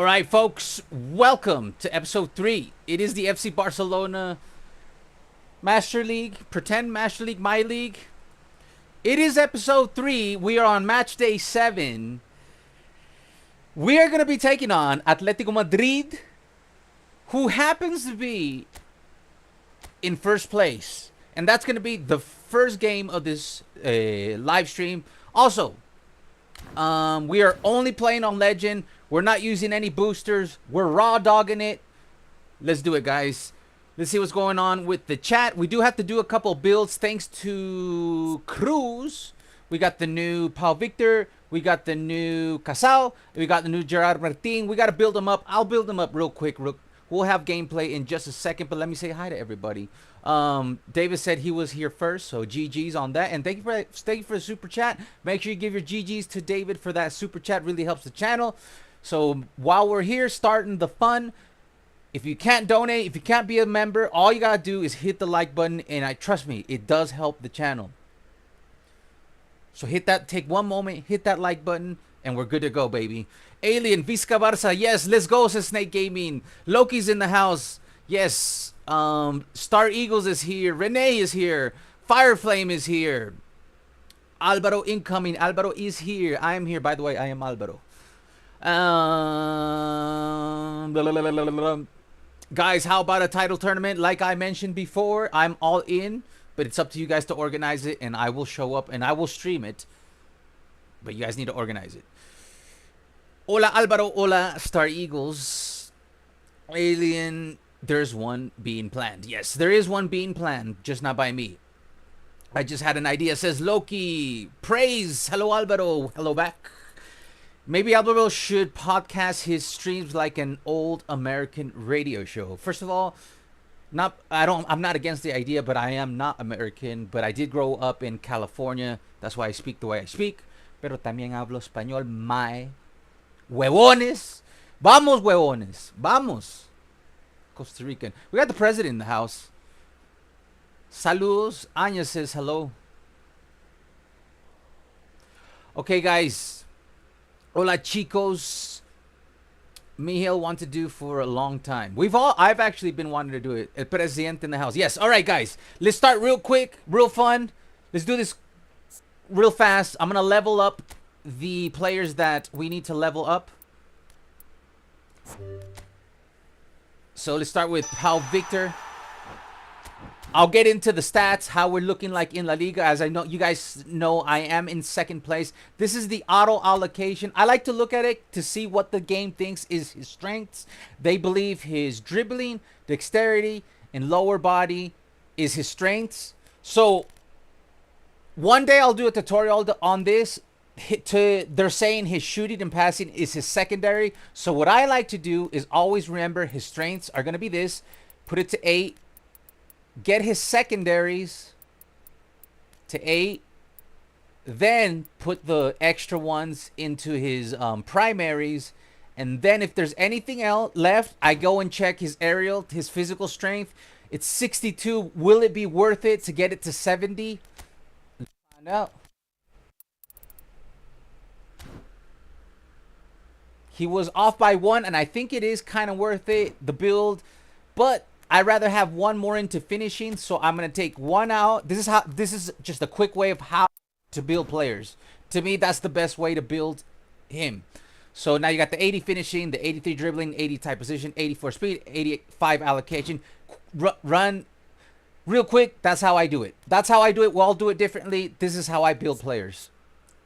right, folks, welcome to episode 3. It is the FC Barcelona Master League, Pretend Master League, My League. It is episode 3. We are on match day 7. We are going to be taking on Atlético Madrid, who happens to be in first place. And that's going to be the first game of this live stream. Also, we are only playing on Legend. We're not using any boosters. We're raw dogging it. Let's do it, guys. Let's see what's going on with the chat. We do have to do a couple builds thanks to Cruz. We got the new Pau Victor. We got the new Casal. We got the new Gerard Martin. We got to build them up. I'll build them up real quick. We'll have gameplay in just a second, but let me say hi to everybody. David said he was here first, so GG's on that. And thank you for the super chat. Make sure you give your GG's to David for that super chat. Really helps the channel. So while we're here starting the fun, if you can't donate, if you can't be a member, all you gotta do is hit the like button, and trust me, it does help the channel. So hit that, take one moment, hit that like button, and we're good to go, baby. Alien, Visca Barça, yes, let's go, says Snake Gaming. Loki's in the house, yes. Star Eagles is here, Renee is here, Fireflame is here. Alvaro incoming, Alvaro is here, I am here, by the way, I am Alvaro. Guys, how about a title tournament? Like I mentioned before, I'm all in, but it's up to you guys to organize it, and I will show up and I will stream it, but you guys need to organize it. Hola Alvaro, hola Star Eagles. Alien, there's one being planned. Yes, there is one being planned, just not by me. I just had an idea, says Loki. Praise, hello Alvaro, hello back. Maybe Alvaro should podcast his streams like an old American radio show. First of all, I'm not against the idea, but I am not American. But I did grow up in California. That's why I speak the way I speak. Pero también hablo español, my huevones. Vamos, huevones. Vamos. Costa Rican. We got the president in the house. Saludos. Anya says hello. Okay, guys. Hola chicos. Miguel wanted to do for a long time. I've actually been wanting to do it. El presidente in the house. Yes. All right, guys. Let's start real quick, real fun. Let's do this real fast. I'm gonna level up the players that we need to level up. So let's start with Pau Victor. I'll get into the stats, how we're looking like in La Liga. As I know, you guys know, I am in second place. This is the auto allocation. I like to look at it to see what the game thinks is his strengths. They believe his dribbling, dexterity, and lower body is his strengths. So one day I'll do a tutorial on this. They're saying his shooting and passing is his secondary. So what I like to do is always remember his strengths are going to be this. Put it to 8. Get his secondaries to 8. Then put the extra ones into his primaries. And then if there's anything else left, I go and check his aerial, his physical strength. It's 62. Will it be worth it to get it to 70? Let's find out. He was off by 1, and I think it is kind of worth it, the build. But I'd rather have one more into finishing, so I'm gonna take one out. This is just a quick way of how to build players. To me, that's the best way to build him. So now you got the 80 finishing, the 83 dribbling, 80 tight position, 84 speed, 85 allocation. Run real quick. That's how I do it. That's how I do it. We'll all do it differently. This is how I build players.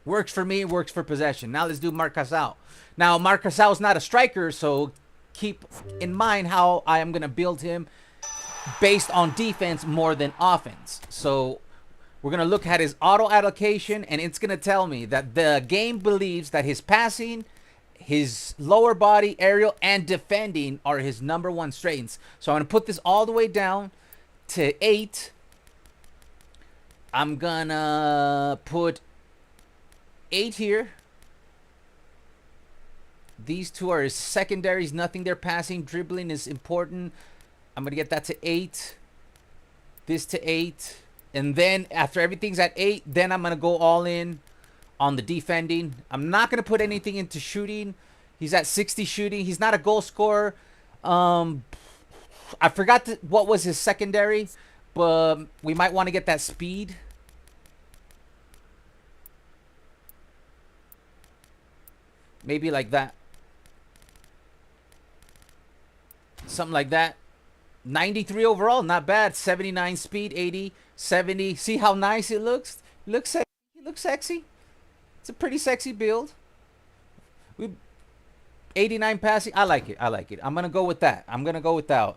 Works for me, works for possession. Now let's do Marc Casal. Now Marc Casal is not a striker, so keep in mind how I am going to build him based on defense more than offense. So we're going to look at his auto allocation, and it's going to tell me that the game believes that his passing, his lower body, aerial, and defending are his #1 strengths. So I'm going to put this all the way down to 8. I'm going to put 8 here. These two are his secondaries. Nothing they're passing. Dribbling is important. I'm going to get that to 8. This to 8. And then after everything's at 8, then I'm going to go all in on the defending. I'm not going to put anything into shooting. He's at 60 shooting. He's not a goal scorer. I forgot what was his secondary, but we might want to get that speed. Maybe like that. Something like that. 93 overall, not bad. 79 speed, 80, 70. See how nice it looks? Looks sexy. He looks sexy. It's a pretty sexy build. 89 passing. I like it. I like it. I'm going to go with that. I'm going to go with that.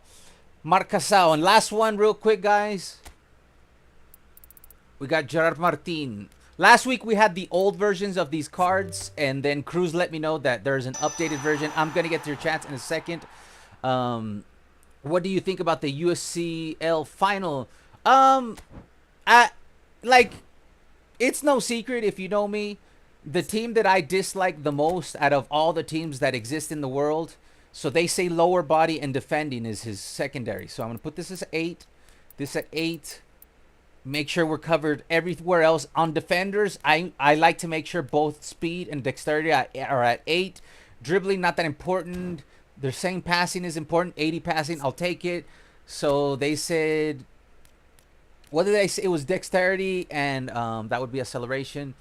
Marcasao. And last one real quick, guys. We got Gerard Martin. Last week we had the old versions of these cards, and then Cruz let me know that there's an updated version. I'm going to get to your chats in a second. What do you think about the UCL final? It's no secret if you know me. The team that I dislike the most out of all the teams that exist in the world, so they say lower body and defending is his secondary. So I'm going to put this as 8, this at 8. Make sure we're covered everywhere else. On defenders, I like to make sure both speed and dexterity are at 8. Dribbling, not that important. They're saying passing is important. 80 passing, I'll take it. So they said, what did they say? It was dexterity and that would be acceleration.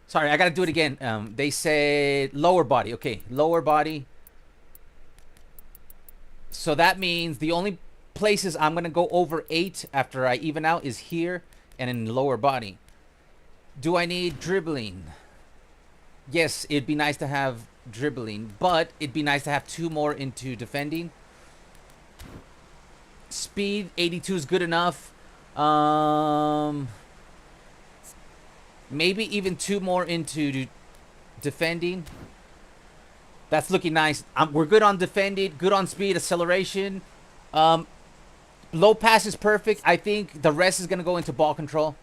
Sorry, I got to do it again. They said lower body. Okay, lower body. So that means the only places I'm going to go over 8 after I even out is here and in lower body. Do I need dribbling? Yes, it'd be nice to have dribbling, but it'd be nice to have 2 more into defending. Speed, 82 is good enough. Maybe even 2 more into defending. That's looking nice. We're good on defending, good on speed, acceleration. Low pass is perfect. I think the rest is going to go into ball control.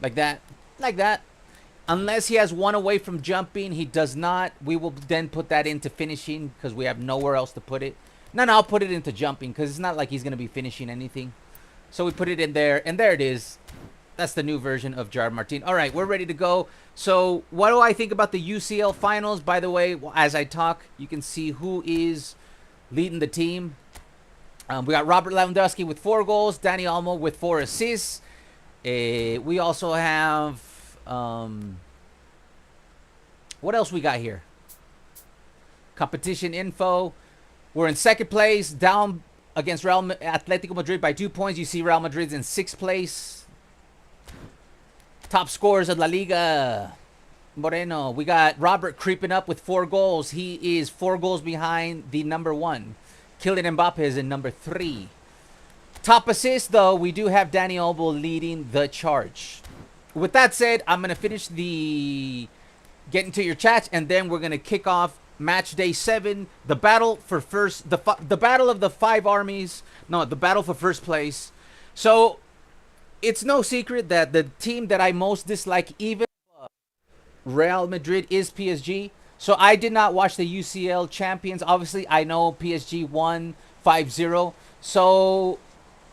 Like that. Like that. Unless he has 1 away from jumping. He does not. We will then put that into finishing because we have nowhere else to put it. No, I'll put it into jumping because it's not like he's going to be finishing anything. So we put it in there. And there it is. That's the new version of Gerard Martin. All right, we're ready to go. So what do I think about the UCL finals? By the way, as I talk, you can see who is leading the team. We got Robert Lewandowski with 4 goals. Dani Olmo with 4 assists. We also have... what else we got here? Competition info. We're in 2nd place. Down against Atletico Madrid by 2 points. You see Real Madrid's in 6th place. Top scorers of La Liga. Moreno. We got Robert creeping up with 4 goals. He is 4 goals behind the number 1. Kylian Mbappe is in number 3. Top assist, though, we do have Dani Olmo leading the charge. With that said, I'm going to finish the getting to your chats, and then we're going to kick off match day 7. The battle for first, the battle of the 5 armies. No, the battle for first place. So it's no secret that the team that I most dislike, even Real Madrid, is PSG. So I did not watch the UCL champions. Obviously, I know PSG won 5-0. So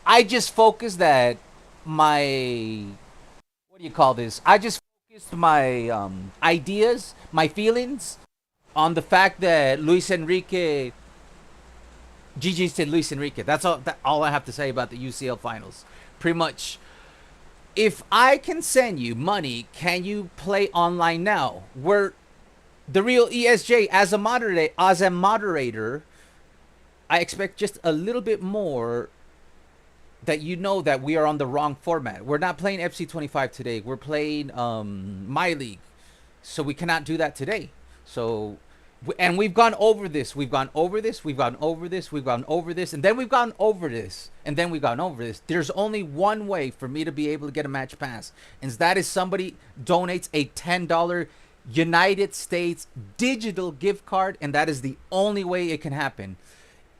I just focused that my... What do you call this? I just focused my ideas, my feelings on the fact that Luis Enrique... Gigi said Luis Enrique. That's all I have to say about the UCL finals. Pretty much. If I can send you money, can you play online now? We're... The real ESJ, as a moderator, I expect just a little bit more that you know that we are on the wrong format. We're not playing FC25 today. We're playing My League. So we cannot do that today. So, and we've gone over this. We've gone over this. We've gone over this. We've gone over this. And then we've gone over this. And then we've gone over this. There's only one way for me to be able to get a match pass. And that is somebody donates a $10 United States digital gift card, and that is the only way it can happen.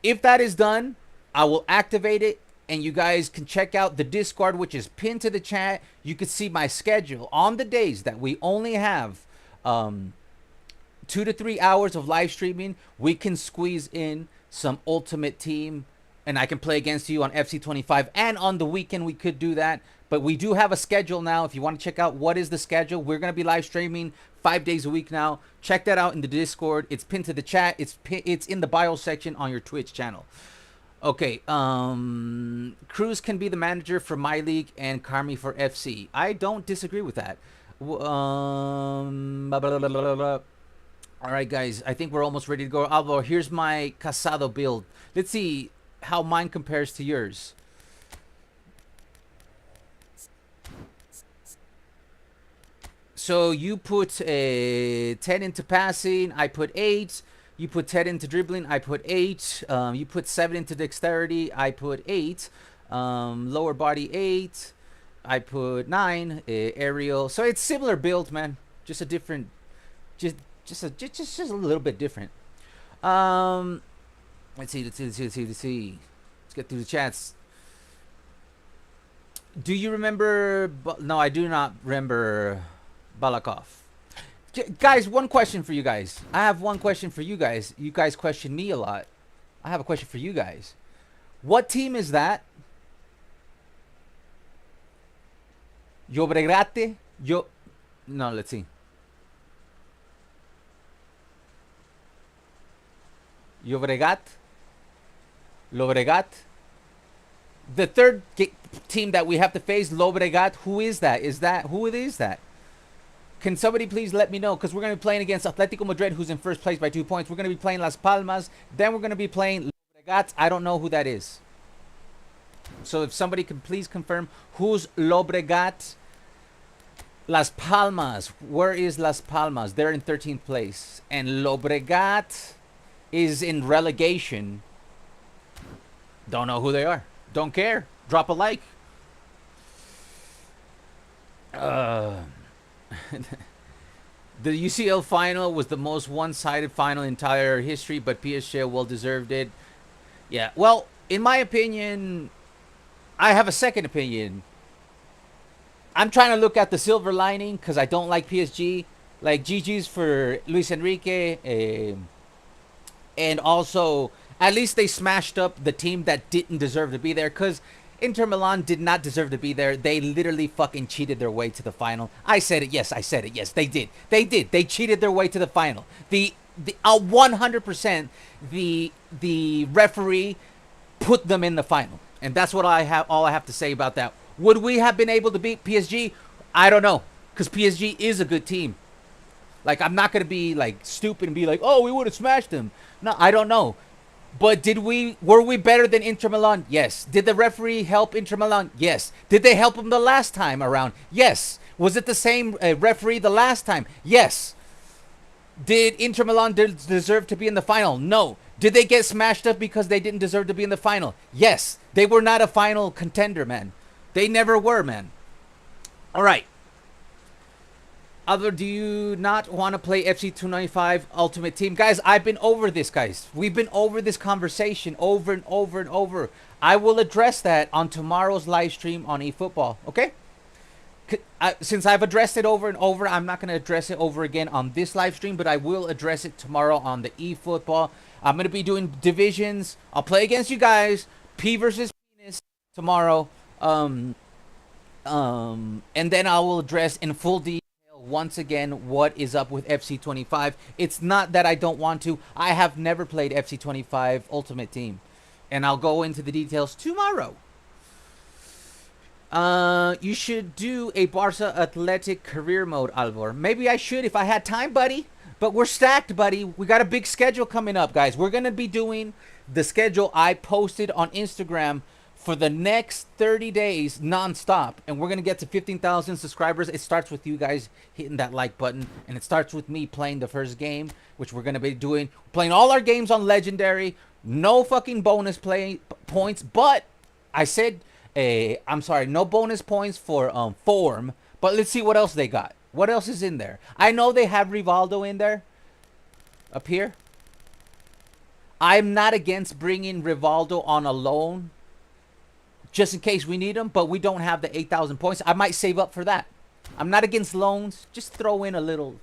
If that is done, I will activate it, and you guys can check out the Discord, which is pinned to the chat. You can see my schedule on the days that we only have 2 to 3 hours of live streaming. We can squeeze in some Ultimate Team and I can play against you on FC25, and on the weekend we could do that. But we do have a schedule now. If you want to check out what is the schedule, we're going to be live streaming 5 days a week now. Check that out in the Discord. It's pinned to the chat. It's in the bio section on your Twitch channel. Okay, Cruz can be the manager for my league and Carmi for FC. I don't disagree with that. All right, guys, I think we're almost ready to go. Alvaro, here's my Casado build. Let's see how mine compares to yours. So you put 10 into passing, I put 8. You put 10 into dribbling, I put 8. You put 7 into dexterity, I put 8. Lower body 8. I put 9. Aerial. So it's similar build, man. Just a different, just a little bit different. Let's see. Let's get through the chats. Do you remember? No, I do not remember Balakov. Guys, one question for you guys. I have one question for you guys. You guys question me a lot. I have a question for you guys. What team is that? Llobregat? No, let's see. Llobregat? The third team that we have to face, Llobregat. Who is that? Who is that? Can somebody please let me know? Because we're going to be playing against Atlético Madrid, who's in first place by 2 points. We're going to be playing Las Palmas. Then we're going to be playing Llobregat. I don't know who that is. So if somebody can please confirm who's Llobregat. Las Palmas. Where is Las Palmas? They're in 13th place. And Llobregat is in relegation. Don't know who they are. Don't care. Drop a like. The UCL final was the most one-sided final in entire history, but PSG well deserved it. Yeah, well, in my opinion, I have a second opinion. I'm trying to look at the silver lining because I don't like PSG. Like, GG's for Luis Enrique. And also, at least they smashed up the team that didn't deserve to be there, because Inter Milan did not deserve to be there. They literally fucking cheated their way to the final. I said it. Yes, I said it. Yes, they did. They did. They cheated their way to the final. 100% the referee put them in the final. And that's what all I have to say about that. Would we have been able to beat PSG? I don't know, because PSG is a good team. Like, I'm not going to be like stupid and be like, "Oh, we would have smashed them." No, I don't know. But were we better than Inter Milan? Yes. Did the referee help Inter Milan? Yes. Did they help them the last time around? Yes. Was it the same referee the last time? Yes. Did Inter Milan deserve to be in the final? No. Did they get smashed up because they didn't deserve to be in the final? Yes. They were not a final contender, man. They never were, man. All right. Do you not want to play FC 295 Ultimate Team? Guys, I've been over this, guys. We've been over this conversation over and over and over. I will address that on tomorrow's live stream on eFootball, okay? Since I've addressed it over and over, I'm not going to address it over again on this live stream, but I will address it tomorrow on the eFootball. I'm going to be doing divisions. I'll play against you guys. P versus Penis tomorrow. And then I will address in full detail once again what is up with FC25. It's not that I don't want to. I have never played FC25 Ultimate Team, and I'll go into the details tomorrow. You should do a Barça Athletic career mode, Alvor. Maybe I should if I had time, buddy. But we're stacked, buddy. We got a big schedule coming up, guys. We're going to be doing the schedule I posted on Instagram for the next 30 days nonstop, and we're gonna get to 15,000 subscribers. It starts with you guys hitting that like button, and it starts with me playing the first game, which we're gonna be playing all our games on Legendary. No fucking bonus points, but I said I'm sorry, no bonus points for form. But let's see what else they got. What else is in there? I know they have Rivaldo in there up here. I'm not against bringing Rivaldo on a loan, just in case we need them, but we don't have the 8,000 points. I might save up for that. I'm not against loans. Just throw in a little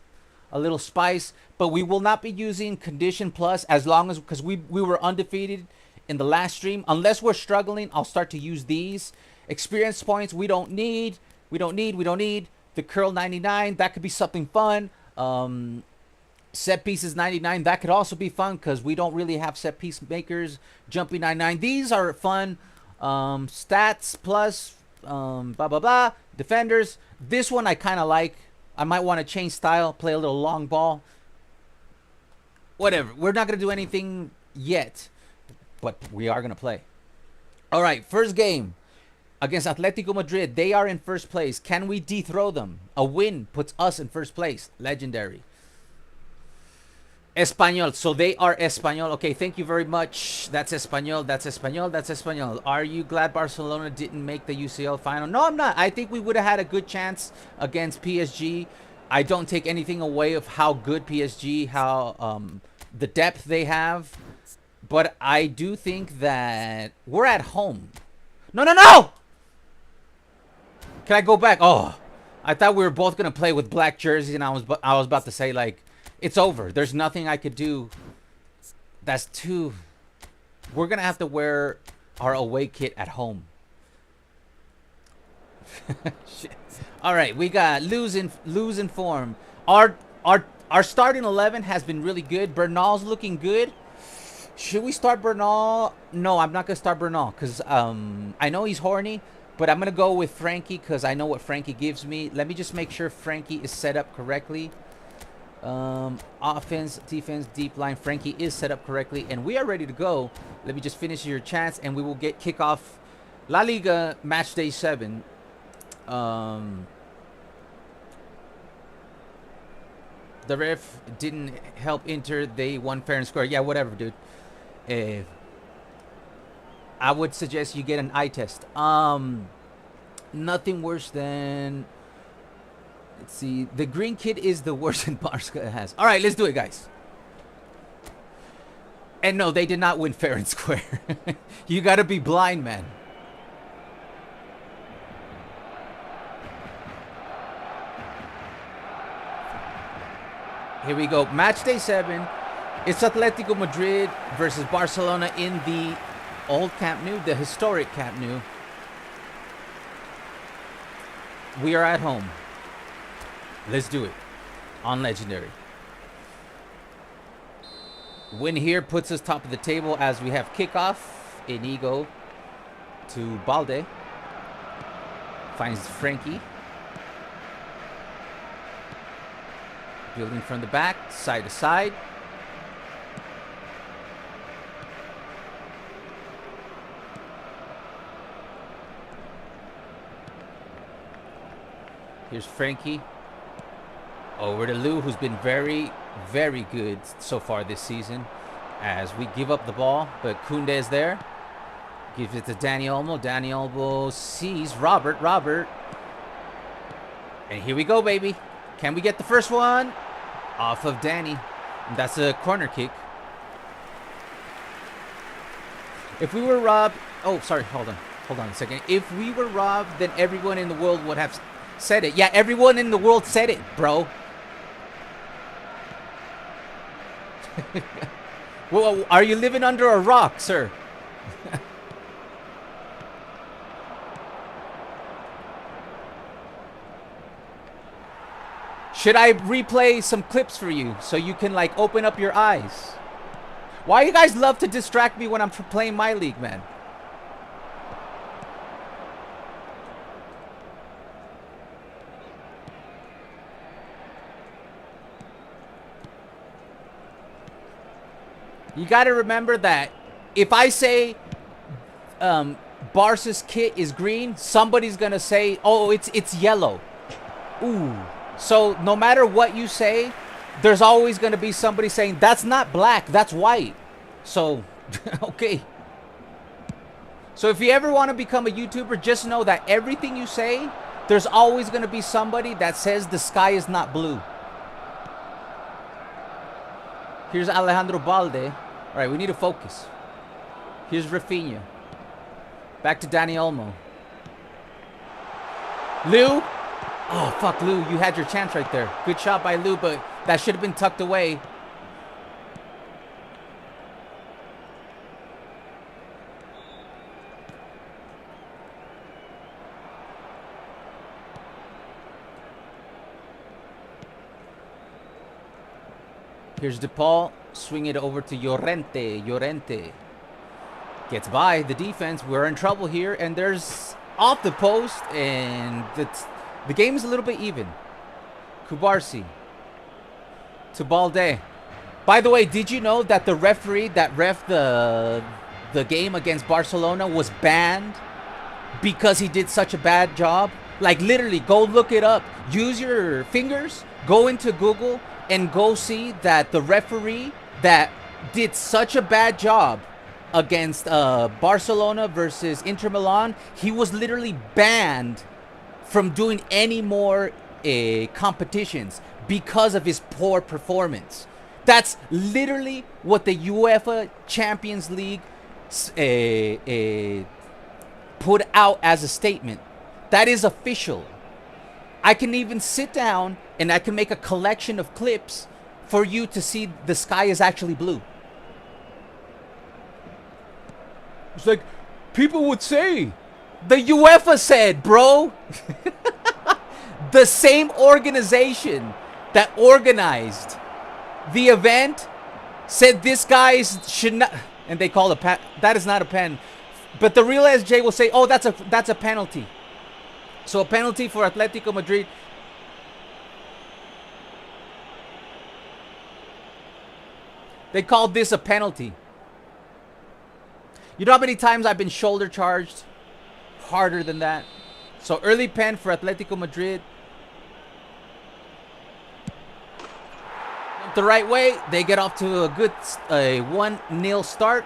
spice. But we will not be using Condition Plus as long as, because we were undefeated in the last stream. Unless we're struggling, I'll start to use these. Experience points we don't need. We don't need. The curl 99, that could be something fun. Set pieces 99, that could also be fun because we don't really have set piece makers. Jumping 99, these are fun. Stats plus blah blah blah. Defenders, this one I kind of like. I might want to change style, play a little long ball. Whatever, we're not gonna do anything yet, but we are gonna play. All right, first game against Atletico Madrid. They are in first place. Can we dethrone them? A win puts us in first place. Legendary. Español. So they are Español. Okay, thank you very much. That's Español. That's Español. That's Español. Are you glad Barcelona didn't make the UCL final? No, I'm not. I think we would have had a good chance against PSG. I don't take anything away of how good PSG, how the depth they have. But I do think that we're at home. No, no, no! Can I go back? Oh, I thought we were both going to play with black jerseys, and I was about to say, like, it's over. There's nothing I could do. That's too... We're going to have to wear our away kit at home. Shit. All right, we got losing form. Our starting 11 has been really good. Bernal's looking good. Should we start Bernal? No, I'm not going to start Bernal because I know he's horny, but I'm going to go with Frankie because I know what Frankie gives me. Let me just make sure Frankie is set up correctly. Offense, defense, deep line. Frankie is set up correctly, and we are ready to go. Let me just finish your chats, and we will get kickoff La Liga match day 7. The ref didn't help Inter. They won fair and square. Yeah, whatever, dude. I would suggest you get an eye test. Nothing worse than... Let's see. The green kid is the worst in Barça has. All right, let's do it, guys. And no, they did not win fair and square. You got to be blind, man. Here we go. Match day 7. It's Atletico Madrid versus Barcelona in the old Camp Nou, the historic Camp Nou. We are at home. Let's do it on Legendary. Win here puts us top of the table as we have kickoff. Inigo to Balde. Finds Frankie. Building from the back, side to side. Here's Frankie. Over to Lou, who's been very, very good so far this season. As we give up the ball, but Koundé is there. Gives it to Dani Olmo. Dani Olmo sees Robert. And here we go, baby. Can we get the first one? Off of Dani. That's a corner kick. If we were robbed... Oh, sorry. Hold on a second. If we were robbed, then everyone in the world would have said it. Yeah, everyone in the world said it, bro. Well, are you living under a rock, sir? Should I replay some clips for you so you can, like, open up your eyes? Why you guys love to distract me when I'm playing my league, man? You got to remember that if I say Barca's kit is green, somebody's going to say, oh, it's yellow. Ooh. So no matter what you say, there's always going to be somebody saying, that's not black, that's white. So, okay. So if you ever want to become a YouTuber, just know that everything you say, there's always going to be somebody that says the sky is not blue. Here's Alejandro Balde. All right, we need to focus. Here's Rafinha. Back to Dani Olmo. Lou. Oh, fuck, Lou. You had your chance right there. Good shot by Lou, but that should have been tucked away. Here's DePaul. Swing it over to Llorente. Llorente gets by the defense. We're in trouble here. And there's off the post. And the game is a little bit even. Kubarsi to Balde. By the way, did you know that the referee that ref the game against Barcelona was banned because he did such a bad job? Like, literally, go look it up. Use your fingers. Go into Google and go see that the referee that did such a bad job against Barcelona versus Inter Milan, he was literally banned from doing any more competitions because of his poor performance. That's literally what the UEFA Champions League put out as a statement. That is official. I can even sit down and I can make a collection of clips for you to see the sky is actually blue. It's like people would say, the UEFA said, bro. The same organization that organized the event said this guy should not, and they call it that is not a pen. But the real SJ will say, oh, that's a penalty. So a penalty for Atletico Madrid. They called this a penalty. You know how many times I've been shoulder charged? Harder than that. So early pen for Atletico Madrid. The right way. They get off to a good 1-0 start.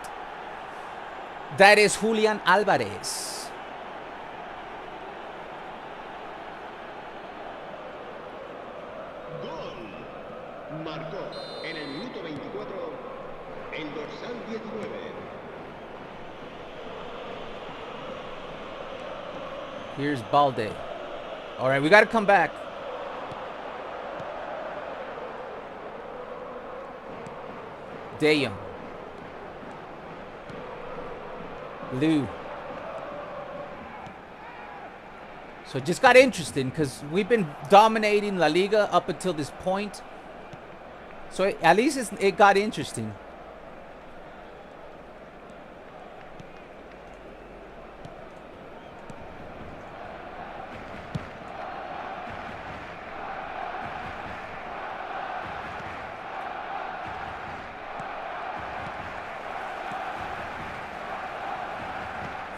That is Julian Alvarez. Gol. Marcó en el minuto 24 el dorsal 19. Here's Balde. All right, we got to come back. De Jong. Lou. So it just got interesting because we've been dominating La Liga up until this point. So at least it got interesting.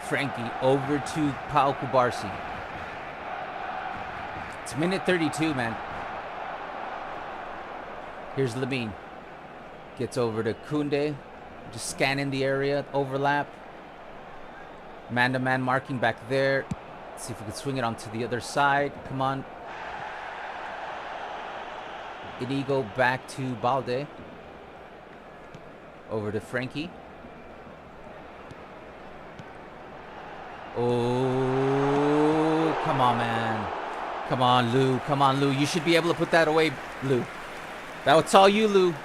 Frankie over to Pau Kubarsi. It's minute 32, man. Here's Lamine. Gets over to Koundé. Just scanning the area. Overlap. Man-to-man marking back there. Let's see if we can swing it onto the other side. Come on. Inigo back to Balde. Over to Frankie. Oh, come on, man. Come on, Lou. Come on, Lou. You should be able to put that away, Lou. That's all you, Lou.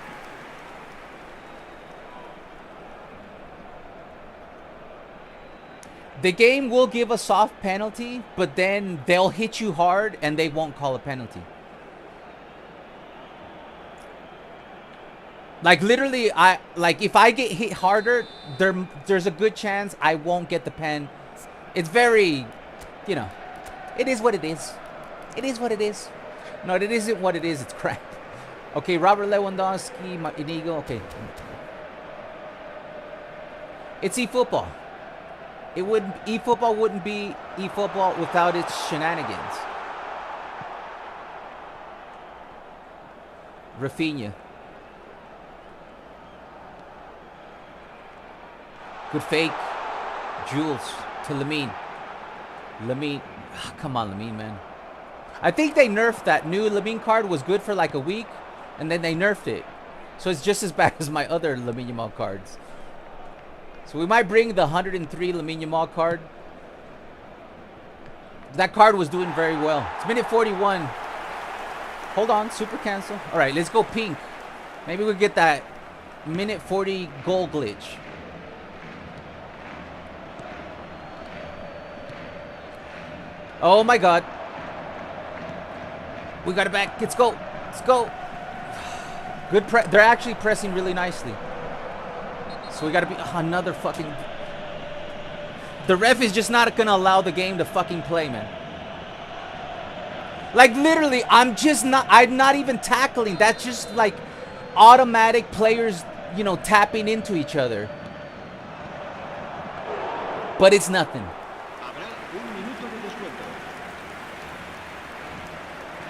The game will give a soft penalty, but then they'll hit you hard and they won't call a penalty. Like, literally, if I get hit harder, there's a good chance I won't get the pen. It's very, you know, it is what it is. It is what it is. No, it isn't what it is. It's crap. Okay, Robert Lewandowski, Inigo. Okay. It's eFootball. eFootball wouldn't be eFootball without its shenanigans. Rafinha. Good fake. Jules to Lamine. Lamine. Oh, come on, Lamine, man. I think they nerfed that new Lamine card. Was good for like a week, and then they nerfed it. So it's just as bad as my other Lamine Yamal cards. So we might bring the 103 Lamine Yamal card. That card was doing very well. It's minute 41. Hold on, super cancel. All right, let's go pink. Maybe we'll get that minute 40 goal glitch. Oh my God. We got it back. Let's go. Let's go. They're actually pressing really nicely. So we got to be another fucking... The ref is just not going to allow the game to fucking play, man. Like, literally, I'm not even tackling. That's just, like, automatic players, you know, tapping into each other. But it's nothing.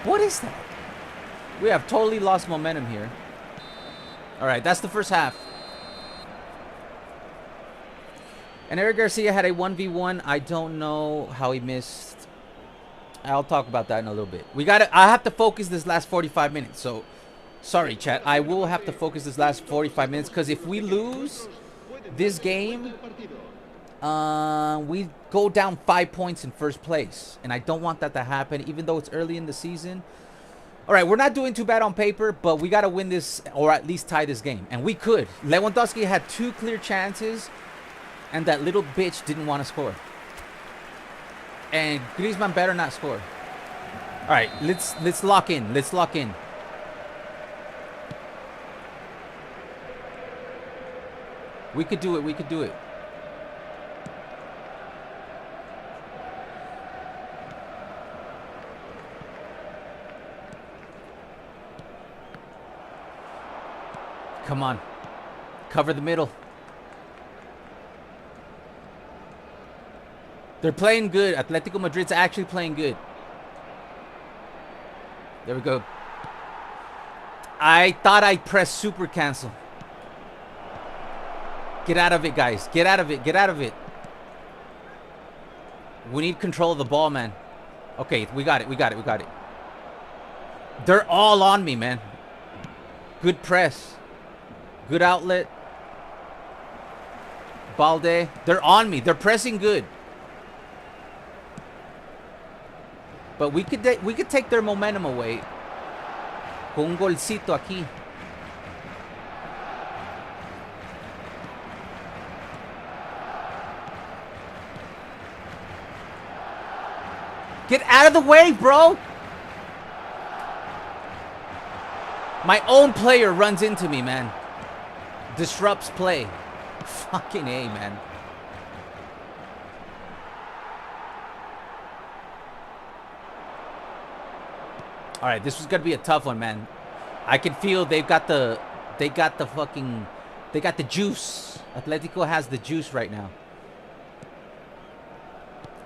What is that? We have totally lost momentum here. All right, that's the first half. And Eric Garcia had a 1v1. I don't know how he missed. I'll talk about that in a little bit. I have to focus this last 45 minutes. So, sorry, chat. I will have to focus this last 45 minutes because if we lose this game, we go down 5 points in first place. And I don't want that to happen, even though it's early in the season. All right, we're not doing too bad on paper, but we got to win this or at least tie this game. And we could. Lewandowski had 2 clear chances. And that little bitch didn't want to score. And Griezmann better not score. All right, let's lock in. Let's lock in. We could do it. We could do it. Come on. Cover the middle. They're playing good. Atletico Madrid's actually playing good. There we go. I thought I'd press super cancel. Get out of it, guys. Get out of it. Get out of it. We need control of the ball, man. Okay, we got it. We got it. We got it. They're all on me, man. Good press. Good outlet. Balde. They're on me. They're pressing good. But we could take their momentum away. Con un golcito aquí. Get out of the way, bro. My own player runs into me, man. Disrupts play. Fucking A, man. All right, this was gonna be a tough one, man. I can feel they got the juice. Atletico has the juice right now.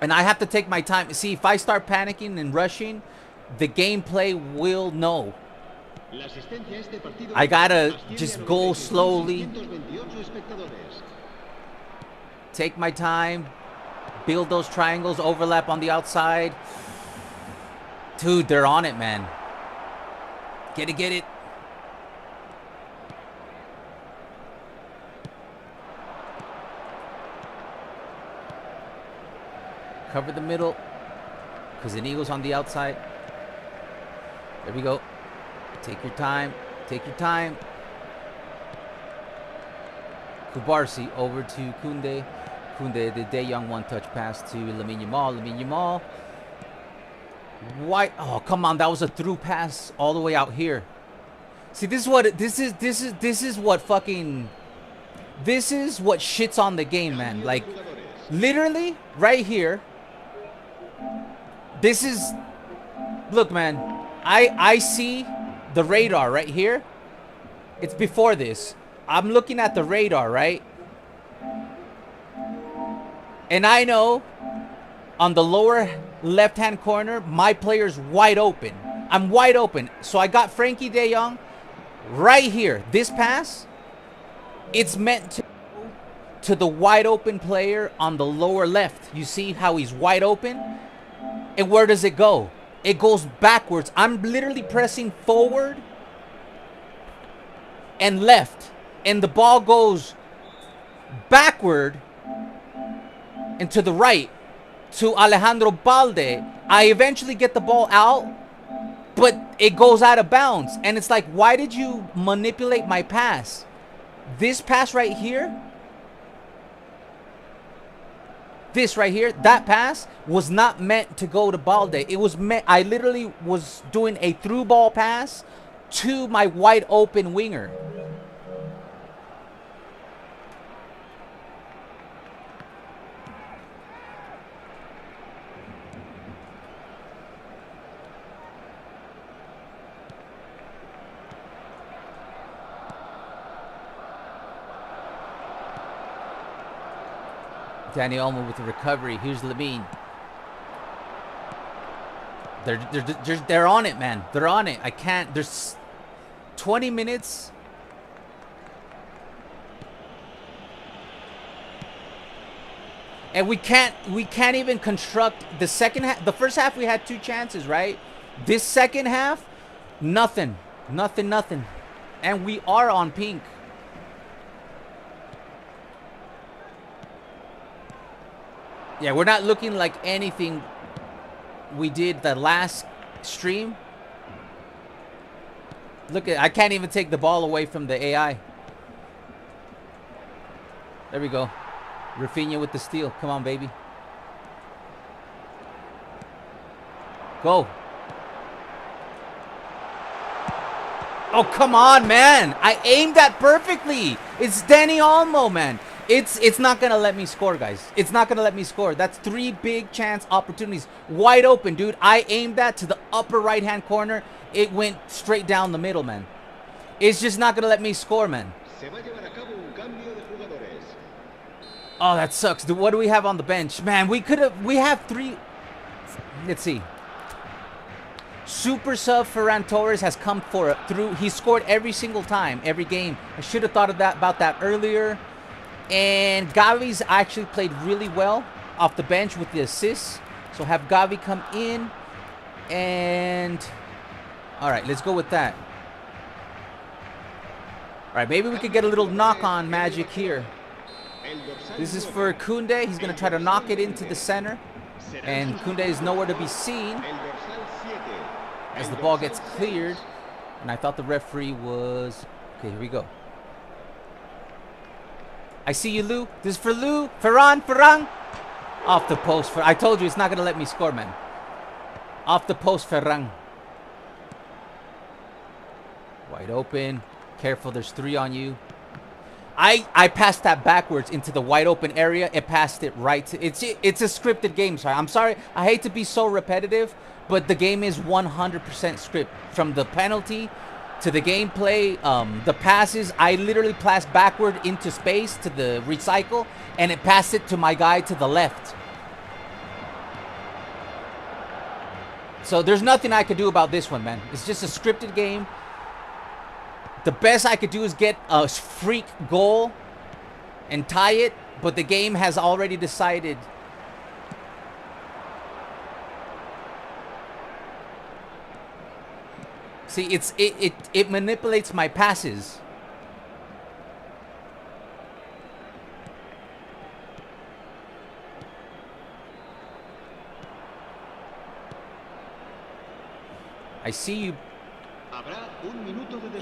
And I have to take my time. See, if I start panicking and rushing, the gameplay will know. I gotta just go slowly. Take my time. Build those triangles, overlap on the outside. Dude, they're on it, man. Get it, get it. Cover the middle. Because the Eagles on the outside. There we go. Take your time. Take your time. Kubarsi over to Koundé. Koundé, the De Jong one-touch pass to Lamine Yamal. Lamine Yamal. Why? Oh, come on! That was a through pass all the way out here. See, this is what shits on the game, man. Like, literally, right here. This is. Look, man. I see the radar right here. It's before this. I'm looking at the radar, right? And I know on the lower left-hand corner, my player's wide open. I'm wide open. So I got Frankie de Jong right here. This pass, it's meant to go to the wide open player on the lower left. You see how he's wide open? And where does it go? It goes backwards. I'm literally pressing forward and left. And the ball goes backward and to the right to Alejandro Balde. I eventually get the ball out, but it goes out of bounds. And it's like, why did you manipulate my pass? This pass right here, this right here, that pass was not meant to go to Balde. It was meant, I literally was doing a through ball pass to my wide open winger. Dani Olmo with the recovery. Here's Lamine. They're on it, man. They're on it. I can't. There's 20 minutes. And we can't even construct the second half. The first half we had 2 chances, right? This second half, nothing. Nothing. And we are on pink. Yeah, we're not looking like anything we did the last stream. Look at, I can't even take the ball away from the AI. There we go. Rafinha with the steal. Come on, baby. Go. Oh, come on, man. I aimed that perfectly. It's Dani Olmo, man. It's not going to let me score, guys. It's not going to let me score. That's 3 big chance opportunities. Wide open, dude. I aimed that to the upper right-hand corner. It went straight down the middle, man. It's just not going to let me score, man. Oh, that sucks. Dude, what do we have on the bench? Man, we have 3. Let's see. Super sub Ferran Torres has come through. He scored every single time, every game. I should have thought of about that earlier. And Gavi's actually played really well off the bench with the assists. So have Gavi come in. And all right, let's go with that. All right, maybe we could get a little knock-on magic here. This is for Koundé. He's going to try to knock it into the center. And Koundé is nowhere to be seen as the ball gets cleared. And I thought the referee was... Okay, here we go. I see you, Lou. This is for Lou. Ferran. Off the post. I told you it's not going to let me score, man. Off the post, Ferran. Wide open. Careful, there's 3 on you. I passed that backwards into the wide open area. It passed it right to, it's a scripted game. Sorry, I'm sorry. I hate to be so repetitive, but the game is 100% script. From the penalty to the gameplay, the passes, I literally passed backward into space to the recycle, and it passed it to my guy to the left. So there's nothing I could do about this one, man. It's just a scripted game. The best I could do is get a freak goal and tie it, but the game has already decided. See, it manipulates my passes. I see you.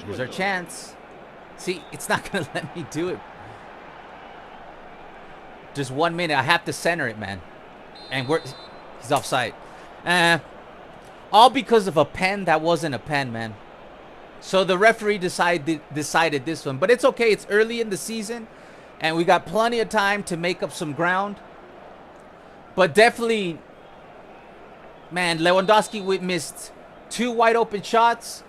Here's our chance. See, it's not going to let me do it. Just 1 minute. I have to center it, man. And he's offside. All because of a pen that wasn't a pen, man. So the referee decided this one. But it's okay. It's early in the season. And we got plenty of time to make up some ground. But definitely, man, Lewandowski missed 2 wide open shots.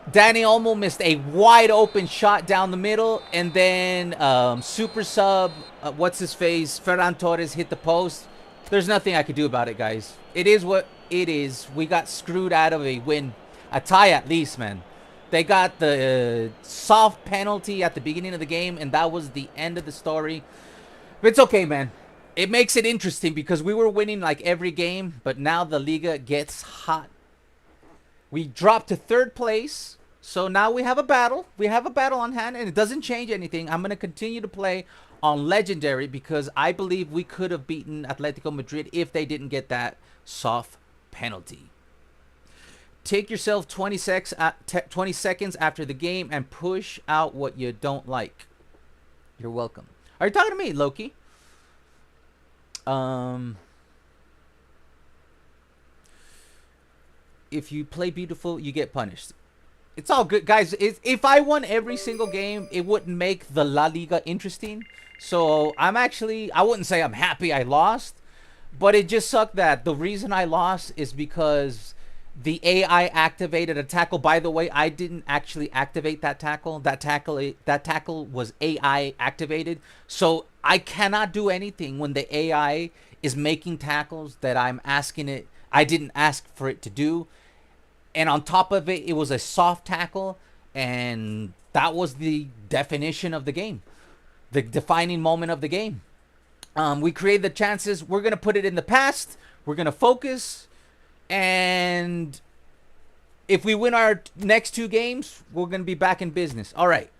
Dani Olmo missed a wide open shot down the middle, and then super sub, what's his face, Ferran Torres hit the post. There's nothing I could do about it, guys. It is what it is. We got screwed out of a win, a tie at least, man. They got the soft penalty at the beginning of the game, and that was the end of the story. But it's okay, man. It makes it interesting because we were winning like every game, but now the Liga gets hot. We dropped to 3rd place. So now we have a battle. We have a battle on hand, and it doesn't change anything. I'm going to continue to play on Legendary because I believe we could have beaten Atletico Madrid if they didn't get that soft penalty. Take yourself 20 seconds after the game and push out what you don't like. You're welcome. Are you talking to me, Loki? If you play beautiful, you get punished. It's all good, guys. If I won every single game, it wouldn't make the La Liga interesting. So I wouldn't say I'm happy I lost, but it just sucked that the reason I lost is because the AI activated a tackle. By the way, I didn't actually activate that tackle. That tackle was AI activated. So I cannot do anything when the AI is making tackles that I didn't ask for it to do. And on top of it, it was a soft tackle, and that was the definition of the game, the defining moment of the game. We created the chances. We're going to put it in the past. We're going to focus. And if we win our next 2 games, we're going to be back in business. All right.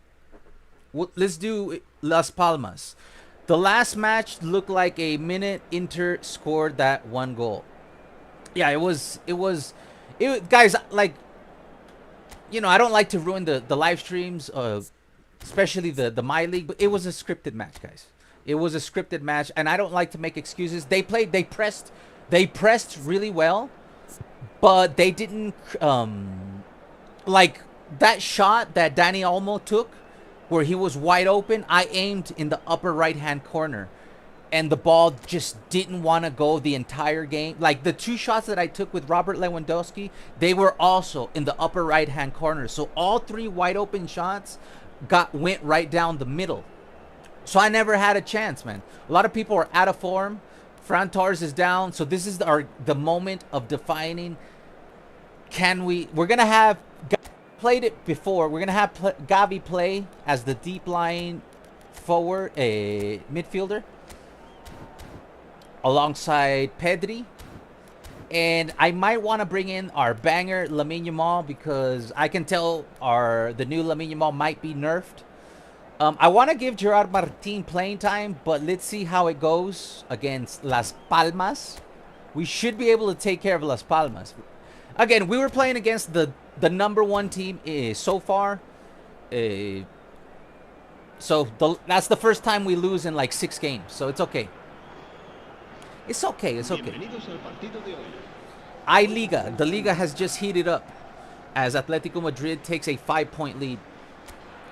Let's do Las Palmas. The last match looked like a minute Inter scored that 1 goal. Yeah, it was guys, like, I don't like to ruin the live streams, especially the My League, but it was a scripted match, guys. It was a scripted match, and I don't like to make excuses. They pressed really well, but they didn't, like, that shot that Dani Olmo took, where he was wide open, I aimed in the upper right-hand corner. And the ball just didn't want to go the entire game. Like, the 2 shots that I took with Robert Lewandowski, they were also in the upper right-hand corner. So all 3 wide open shots went right down the middle. So I never had a chance, man. A lot of people are out of form. Fran Torres is down. So this is the moment of defining. We're going to have, played it before. We're going to have Gavi play as the deep line forward, a midfielder, alongside Pedri. And I might want to bring in our banger Lamine Yamal, because I can tell the new Lamine Yamal might be nerfed. I want to give Gerard Martin playing time, but let's see how it goes against Las Palmas. We should be able to take care of Las Palmas. Again, we were playing against the number 1 team so far. So that's the first time we lose in like 6 games. So it's okay. It's okay. Liga. The Liga has just heated up as Atletico Madrid takes a 5-point lead.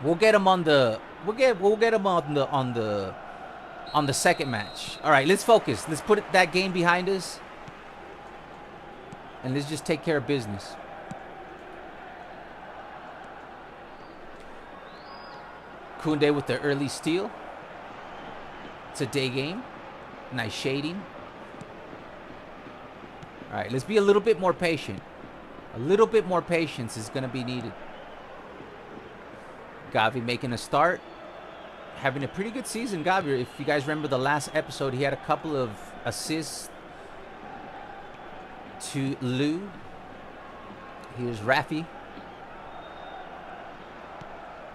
We'll get them on the second match. All right, let's focus. Let's put that game behind us, and let's just take care of business. Koundé with the early steal. It's a day game. Nice shading. All right, let's be a little bit more patient. A little bit more patience is going to be needed. Gavi making a start. Having a pretty good season, Gavi. If you guys remember the last episode, he had a couple of assists to Lou. Here's Rafi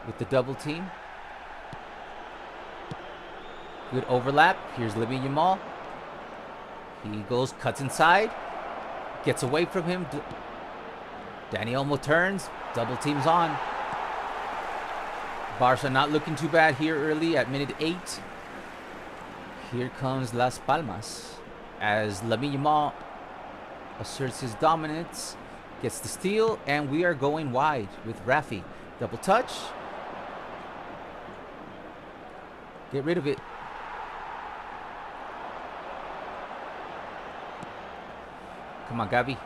with the double team. Good overlap. Here's Lamine Yamal. He goes, cuts inside. Gets away from him. Dani Olmo turns. Double teams on. Barça not looking too bad here early at minute 8. Here comes Las Palmas as Lamine Yamal asserts his dominance. Gets the steal, and we are going wide with Rafi. Double touch. Get rid of it. Come on, Gavi.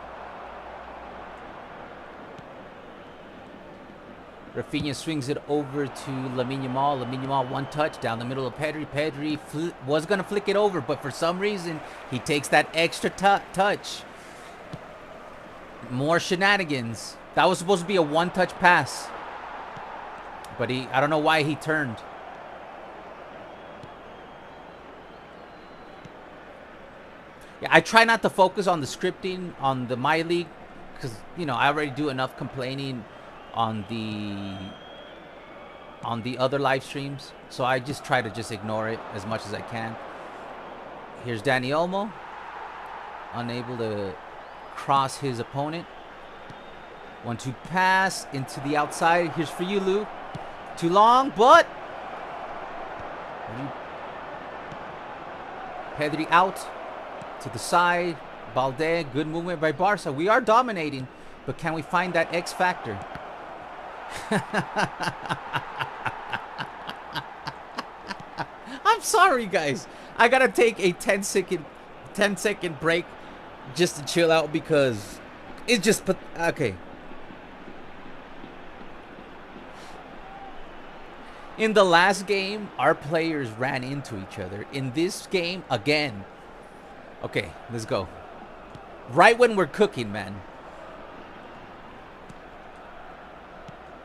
Rafinha swings it over to Lamine Yamal. Lamine Yamal, 1 touch down the middle of Pedri. Pedri was going to flick it over, but for some reason, he takes that extra touch. More shenanigans. That was supposed to be a 1-touch pass. But I don't know why he turned. Yeah, I try not to focus on the scripting on the My League, because, I already do enough complaining on the other live streams. So I just try to ignore it as much as I can. Here's Dani Olmo. Unable to cross his opponent. 1-2 pass into the outside. Here's for you, Lou. Too long, but Pedri out to the side. Balde, good movement by Barça. We are dominating, but can we find that X factor? I'm sorry, guys. I gotta take a 10-second break just to chill out because it's just okay. In the last game, our players ran into each other. In this game, again. Okay, let's go. Right when we're cooking, man.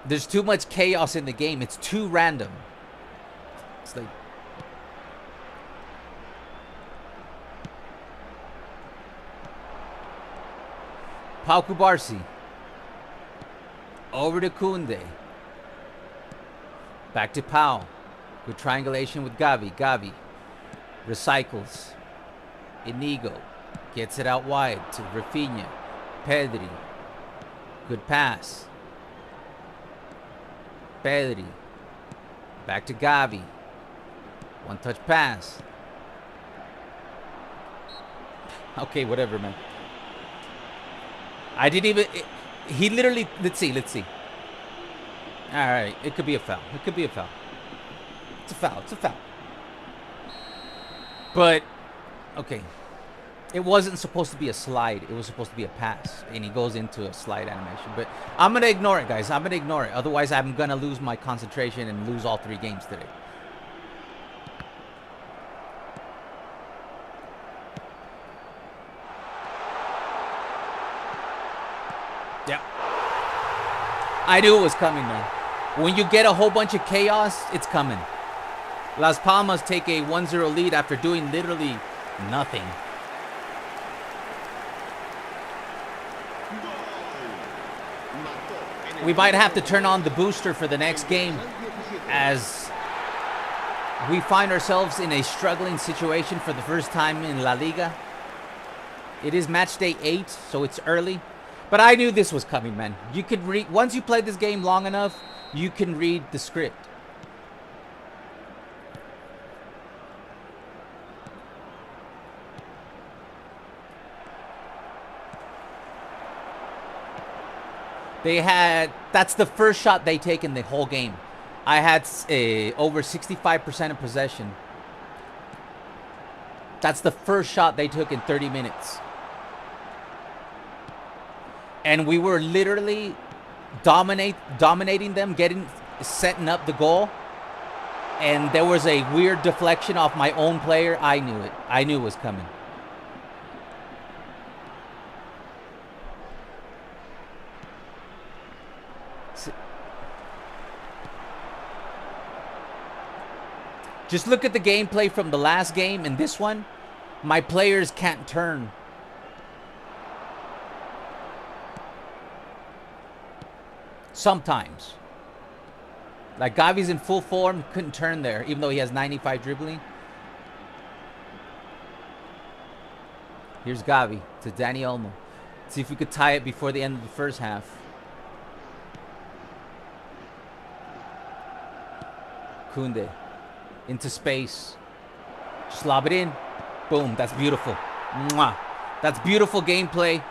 There's too much chaos in the game. It's too random. It's like... Pau Kubarsi. Over to Koundé. Back to Pau. Good triangulation with Gavi. Gavi recycles. Inigo gets it out wide to Rafinha. Pedri. Good pass. Pedri. Back to Gavi. One touch pass. Okay, whatever, man. I didn't even... he literally... Let's see. Alright, it could be a foul. It's a foul. But, okay. It wasn't supposed to be a slide. It was supposed to be a pass. And he goes into a slide animation. But I'm going to ignore it, guys. Otherwise, I'm going to lose my concentration and lose all 3 games today. Yeah. I knew it was coming, man. When you get a whole bunch of chaos, it's coming. Las Palmas take a 1-0 lead after doing literally nothing. We might have to turn on the booster for the next game as we find ourselves in a struggling situation for the first time in La Liga. It is match day 8, so it's early. But I knew this was coming, man. You could read... Once you play this game long enough, you can read the script. They had... That's the first shot they take in the whole game. I had over 65% of possession. That's the first shot they took in 30 minutes. And we were literally dominating them, setting up the goal. And there was a weird deflection off my own player. I knew it. I knew it was coming. Just look at the gameplay from the last game and this one. My players can't turn. Sometimes. Like Gavi's in full form, couldn't turn there, even though he has 95 dribbling. Here's Gavi to Dani Olmo. See if we could tie it before the end of the first half. Koundé. Into space. Just lob it in. Boom. That's beautiful. Mwah. That's beautiful gameplay.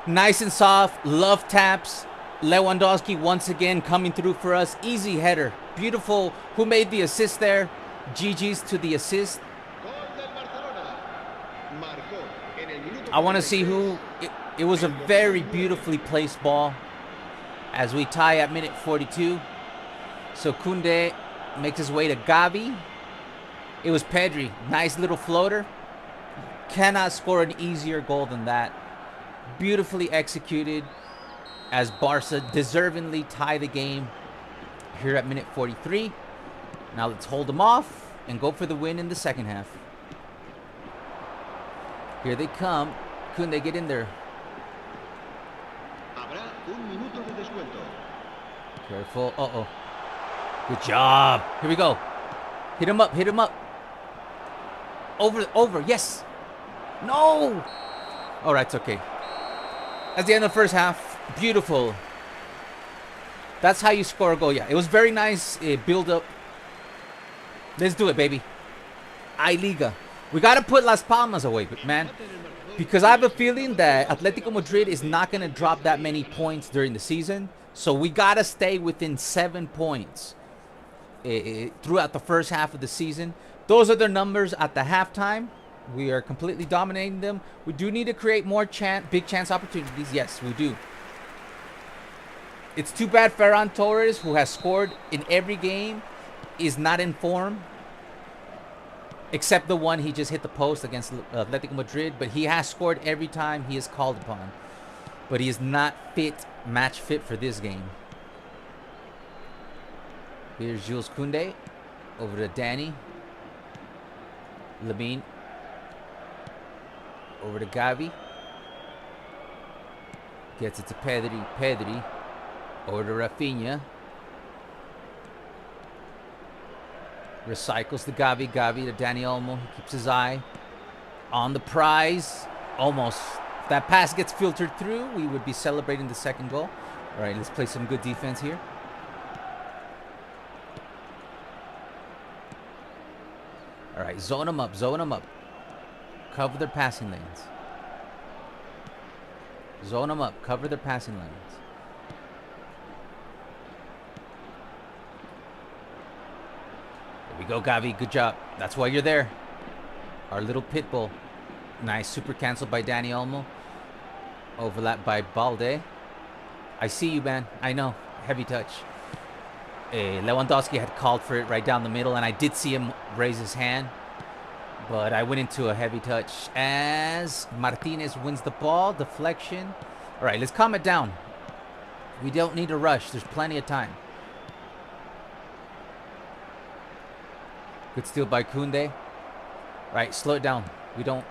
Nice and soft. Love taps. Lewandowski once again coming through for us. Easy header. Beautiful. Who made the assist there? GG's to the assist. I want to see who. It was a very beautifully placed ball as we tie at minute 42. So Koundé makes his way to Gavi. It was Pedri. Nice little floater. Cannot score an easier goal than that. Beautifully executed as Barça deservingly tie the game here at minute 43. Now let's hold them off and go for the win in the second half. Here they come. Couldn't they get in there? Careful. Uh-oh. Good job. Here we go. Hit him up. Hit him up. Over. Yes. No. All right, it's okay. That's the end of the first half. Beautiful. That's how you score a goal. Yeah, it was very nice. Build up. Let's do it, baby. Liga. We got to put Las Palmas away, man. Because I have a feeling that Atletico Madrid is not going to drop that many points during the season. So we got to stay within 7 points throughout the first half of the season. Those are the numbers at the halftime. We are completely dominating them. We do need to create more big chance opportunities. Yes, we do. It's too bad Ferran Torres, who has scored in every game, is not in form. Except the one he just hit the post against Atlético Madrid. But he has scored every time he is called upon. But he is not match fit for this game. Here's Jules Koundé. Over to Danny. Lamine. Over to Gavi. Gets it to Pedri. Pedri. Over to Rafinha. Recycles to Gavi. Gavi to Dani Olmo. He keeps his eye on the prize. Almost. If that pass gets filtered through, we would be celebrating the second goal. All right, let's play some good defense here. All right, zone them up. Zone them up. Cover their passing lanes. Zone them up. Cover their passing lanes. There we go, Gavi. Good job. That's why you're there. Our little pit bull. Nice. Super cancel by Dani Olmo. Overlap by Balde. I see you, man. I know. Heavy touch. Lewandowski had called for it right down the middle, and I did see him raise his hand. But I went into a heavy touch as Martinez wins the ball. Deflection. All right, let's calm it down. We don't need to rush. There's plenty of time. Good steal by Koundé. Right, slow it down. We don't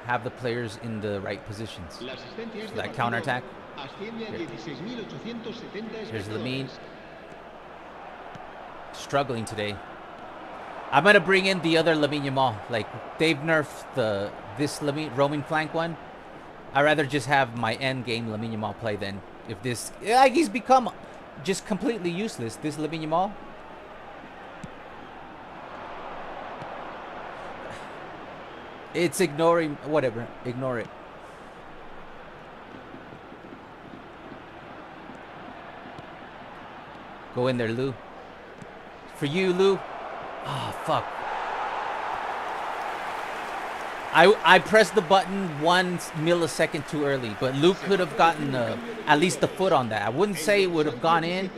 have the players in the right positions. So that counterattack. Here's Lamine. Struggling today. I'm going to bring in the other Lamine Yamal. Like, they've nerfed this Lamine roaming flank one. I'd rather just have my end game Lamine Yamal play then. If this... Like, he's become just completely useless, this Lamine Yamal. It's ignoring... Whatever. Ignore it. Go in there, Lou. For you, Lou. Oh, fuck. I pressed the button 1 millisecond too early, but Luke could have gotten at least the foot on that. I wouldn't say it would have gone in,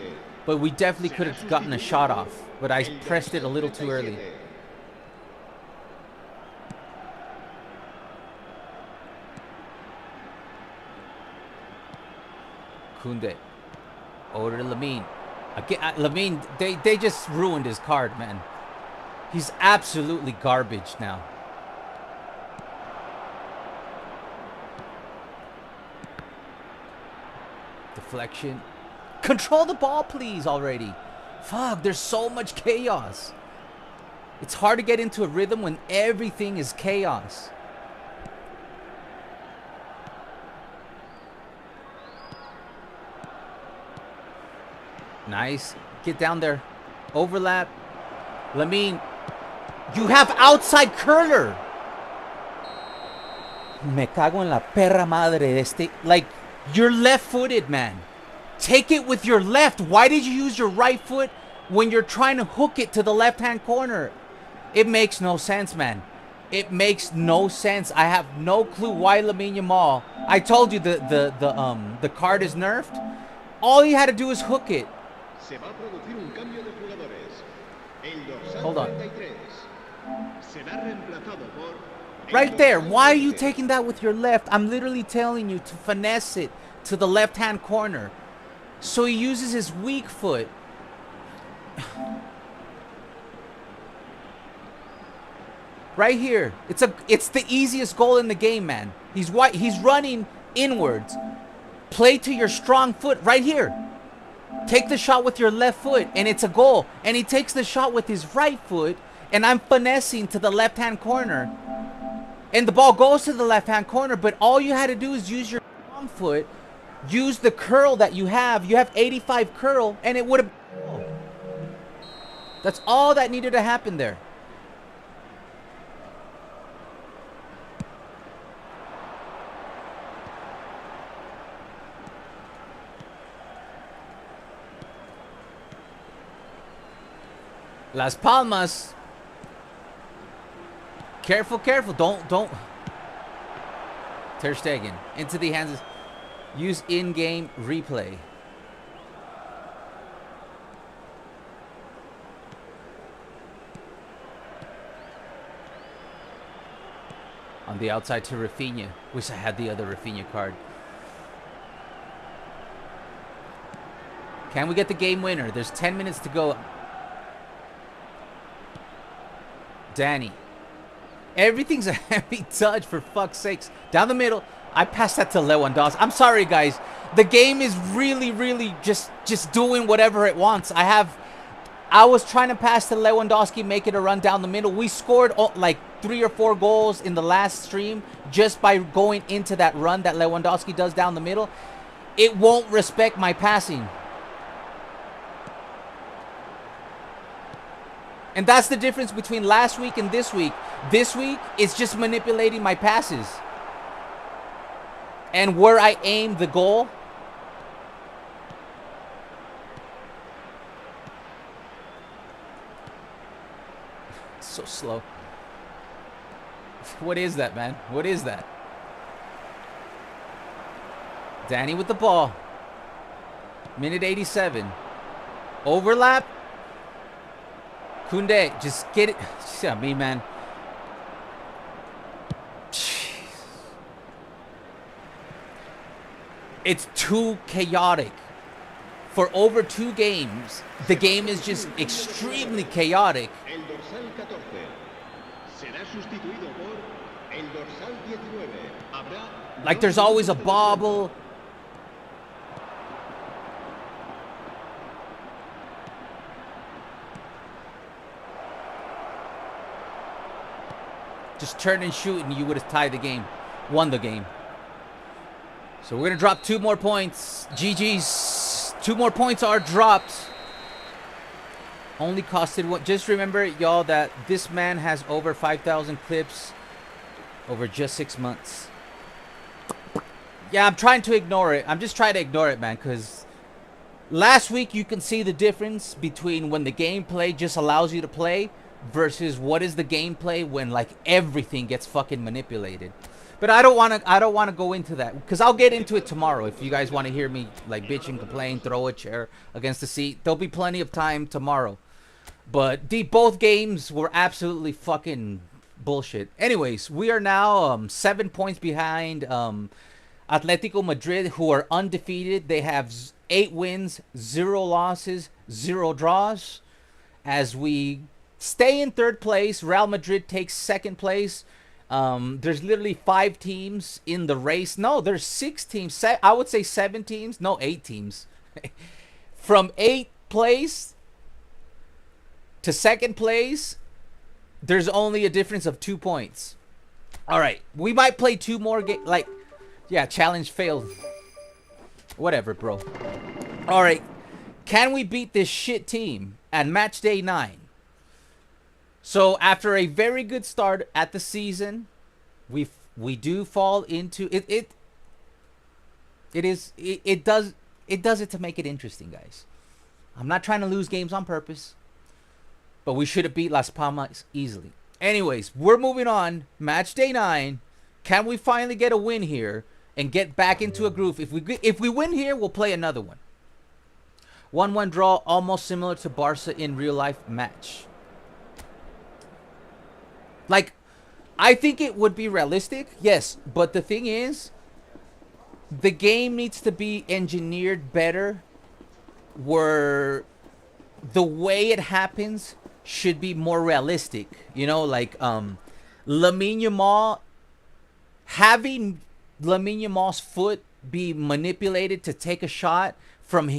but we definitely could have gotten a shot off. But I pressed it a little too early. Koundé. Over to Lamine. Again, Lamine, they just ruined his card, man. He's absolutely garbage now. Deflection. Control the ball, please, already. Fuck, there's so much chaos. It's hard to get into a rhythm when everything is chaos. Nice. Get down there. Overlap. Lamine. You have outside curler. Me cago en la perra madre de este. Like, you're left-footed, man. Take it with your left. Why did you use your right foot when you're trying to hook it to the left-hand corner? It makes no sense, man. It makes no sense. I have no clue why Lamine Yamal. I told you the card is nerfed. All you had to do is hook it. Hold on. Right there. Why are you taking that with your left? I'm literally telling you to finesse it to the left-hand corner. So he uses his weak foot. Right here. It's the easiest goal in the game, man. He's running inwards. Play to your strong foot right here. Take the shot with your left foot, and it's a goal. And he takes the shot with his right foot, and I'm finessing to the left-hand corner. And the ball goes to the left-hand corner, but all you had to do is use your strong foot, use the curl that you have. You have 85 curl, and it would have... That's all that needed to happen there. Las Palmas. Careful, careful. Don't. Ter Stegen. Into the hands. Use in-game replay. On the outside to Rafinha. Wish I had the other Rafinha card. Can we get the game winner? There's 10 minutes to go. Danny. Everything's a heavy touch, for fuck's sakes. Down the middle. I passed that to Lewandowski. I'm sorry, guys. The game is really just doing whatever it wants. I was trying to pass to Lewandowski, make it a run down the middle. We scored like 3 or 4 goals in the last stream just by going into that run that Lewandowski does down the middle. It won't respect my passing. And that's the difference between last week and this week. This week, it's just manipulating my passes. And where I aim the goal. So slow. What is that, man? What is that? Danny with the ball. Minute 87. Overlap. Koundé, just get it. Yeah, me, man. Jeez. It's too chaotic. For over 2 games, the game is just extremely chaotic. El dorsal 14 será sustituido por el dorsal 19. Habrá Like there's always a bobble. Just turn and shoot and you would have tied the game. Won the game. So we're going to drop 2 more points. GG's. 2 more points are dropped. Only costed what? Just remember, y'all, that this man has over 5,000 clips over just 6 months. Yeah, I'm trying to ignore it. I'm just trying to ignore it, man, because last week you can see the difference between when the gameplay just allows you to play versus what is the gameplay when like everything gets fucking manipulated. But I don't want to go into that because I'll get into it tomorrow. If you guys want to hear me like bitch and complain, throw a chair against the seat, there'll be plenty of time tomorrow. But both games were absolutely fucking bullshit. Anyways, we are now 7 points behind Atletico Madrid, who are undefeated. They have 8 wins, 0 losses, 0 draws. As we stay in 3rd place, Real Madrid takes 2nd place. There's literally 5 teams in the race. No, there's 6 teams. I would say 7 teams. No, 8 teams. From 8th place to 2nd place, there's only a difference of 2 points. All right, we might play 2 more games. Like, yeah, challenge failed. Whatever, bro. All right, can we beat this shit team at match day 9? So after a very good start at the season, we do fall into it. It does it to make it interesting, guys. I'm not trying to lose games on purpose, but we should have beat Las Palmas easily. Anyways, we're moving on. Match day 9. Can we finally get a win here and get back into a groove? If we win here, we'll play another one. 1-1 draw, almost similar to Barça in real life match. Like, I think it would be realistic, yes. But the thing is, the game needs to be engineered better, where the way it happens should be more realistic. You know, like Lamine Yamal, having Lamine Yamal's foot be manipulated to take a shot from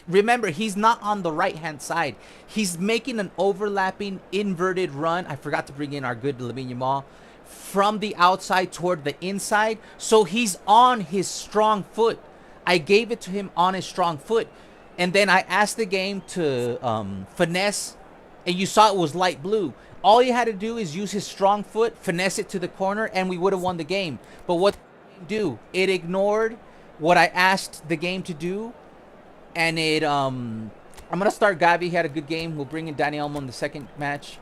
remember, he's not on the right hand side. He's making an overlapping inverted run. I forgot to bring in our good Lamine Yamal from the outside toward the inside. So he's on his strong foot. I gave it to him on his strong foot. And then I asked the game to finesse, and you saw it was light blue. All he had to do is use his strong foot, finesse it to the corner, and we would have won the game. But what did it do? It ignored what I asked the game to do, and I'm going to start Gavi. He had a good game. We'll bring in Dani Olmo in the second match.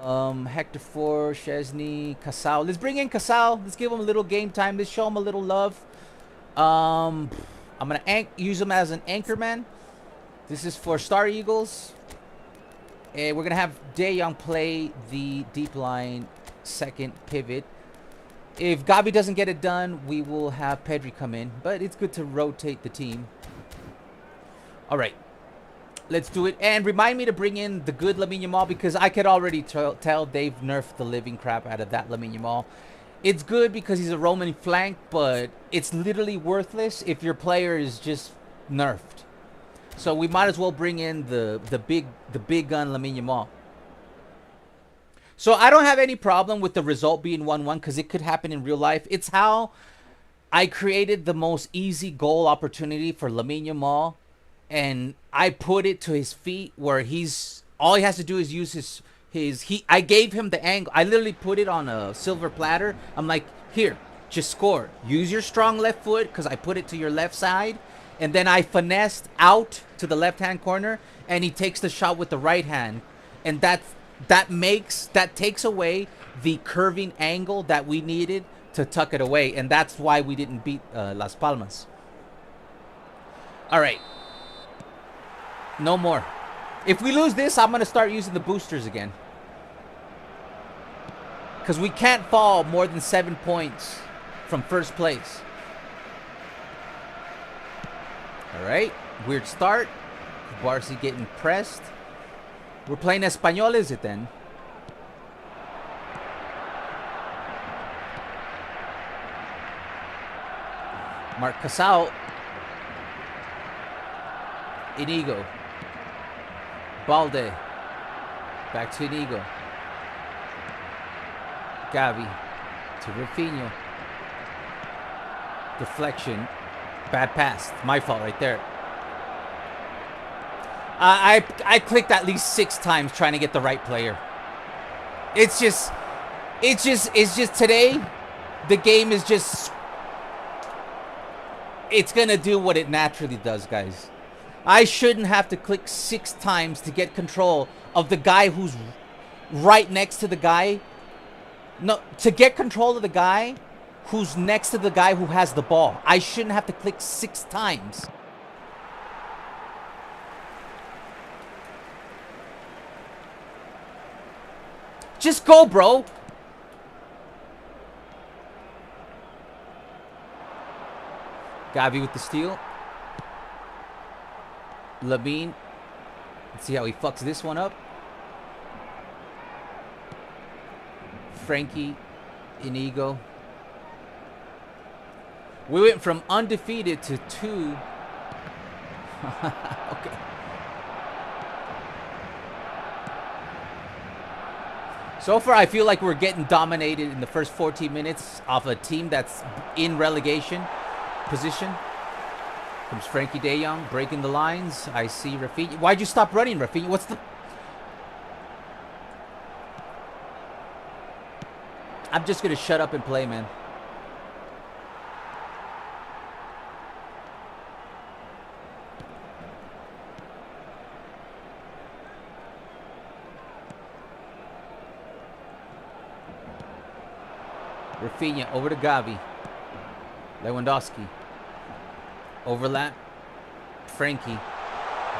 Hector Ford, Chesney, Casal. Let's bring in Casal. Let's give him a little game time. Let's show him a little love. I'm going to use him as an anchor man. This is for Star Eagles. And we're going to have De Jong play the deep line second pivot. If Gavi doesn't get it done, we will have Pedri come in. But it's good to rotate the team. All right. Let's do it. And remind me to bring in the good Lamine Yamal, because I could already tell they've nerfed the living crap out of that Lamine Yamal. It's good because he's a Roman flank, but it's literally worthless if your player is just nerfed. So we might as well bring in the big gun Lamine Yamal. So I don't have any problem with the result being 1-1 because it could happen in real life. It's how I created the most easy goal opportunity for Lamine Yamal, and I put it to his feet where all he has to do is use I gave him the angle. I literally put it on a silver platter. I'm like, here, just score. Use your strong left foot because I put it to your left side. And then I finessed out to the left-hand corner, and he takes the shot with the right hand. And that takes away the curving angle that we needed to tuck it away. And that's why we didn't beat Las Palmas. All right. No more. If we lose this, I'm going to start using the boosters again. Because we can't fall more than 7 points from first place. All right. Weird start. Barça getting pressed. We're playing Espanyol, is it then? Mark Casal. Inigo. Balde. Back to Inigo. Gavi. To Rafinha. Deflection. Bad pass. My fault right there. I clicked at least 6 times trying to get the right player. It's just today, the game is just, it's going to do what it naturally does, guys. I shouldn't have to click 6 times to get control of the guy who's right next to the guy. No, to get control of the guy who's next to the guy who has the ball. I shouldn't have to click 6 times. Just go, bro. Gavi with the steal. Lamine. Let's see how he fucks this one up. Frankie. Inigo. We went from undefeated to 2. Okay. So far, I feel like we're getting dominated in the first 14 minutes off a team that's in relegation position. Comes Frankie De Jong, breaking the lines. I see Rafinha. Why'd you stop running, Rafinha? What's the... I'm just going to shut up and play, man. Rafinha over to Gavi. Lewandowski. Overlap. Frankie.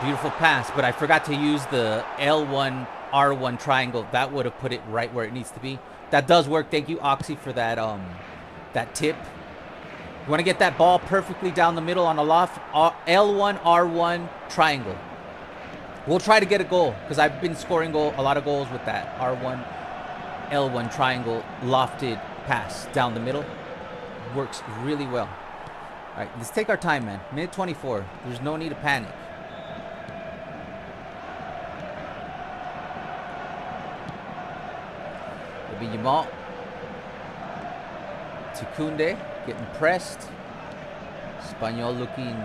Beautiful pass, but I forgot to use the L1, R1 triangle. That would have put it right where it needs to be. That does work. Thank you, Oxy, for that that tip. You want to get that ball perfectly down the middle on a loft. L1, R1 triangle. We'll try to get a goal because I've been scoring a lot of goals with that R1, L1 triangle lofted pass down the middle. Works really well. All right, let's take our time, man. Minute 24. There's no need to panic. It'll be Yamal. To Koundé, getting pressed. Espanyol looking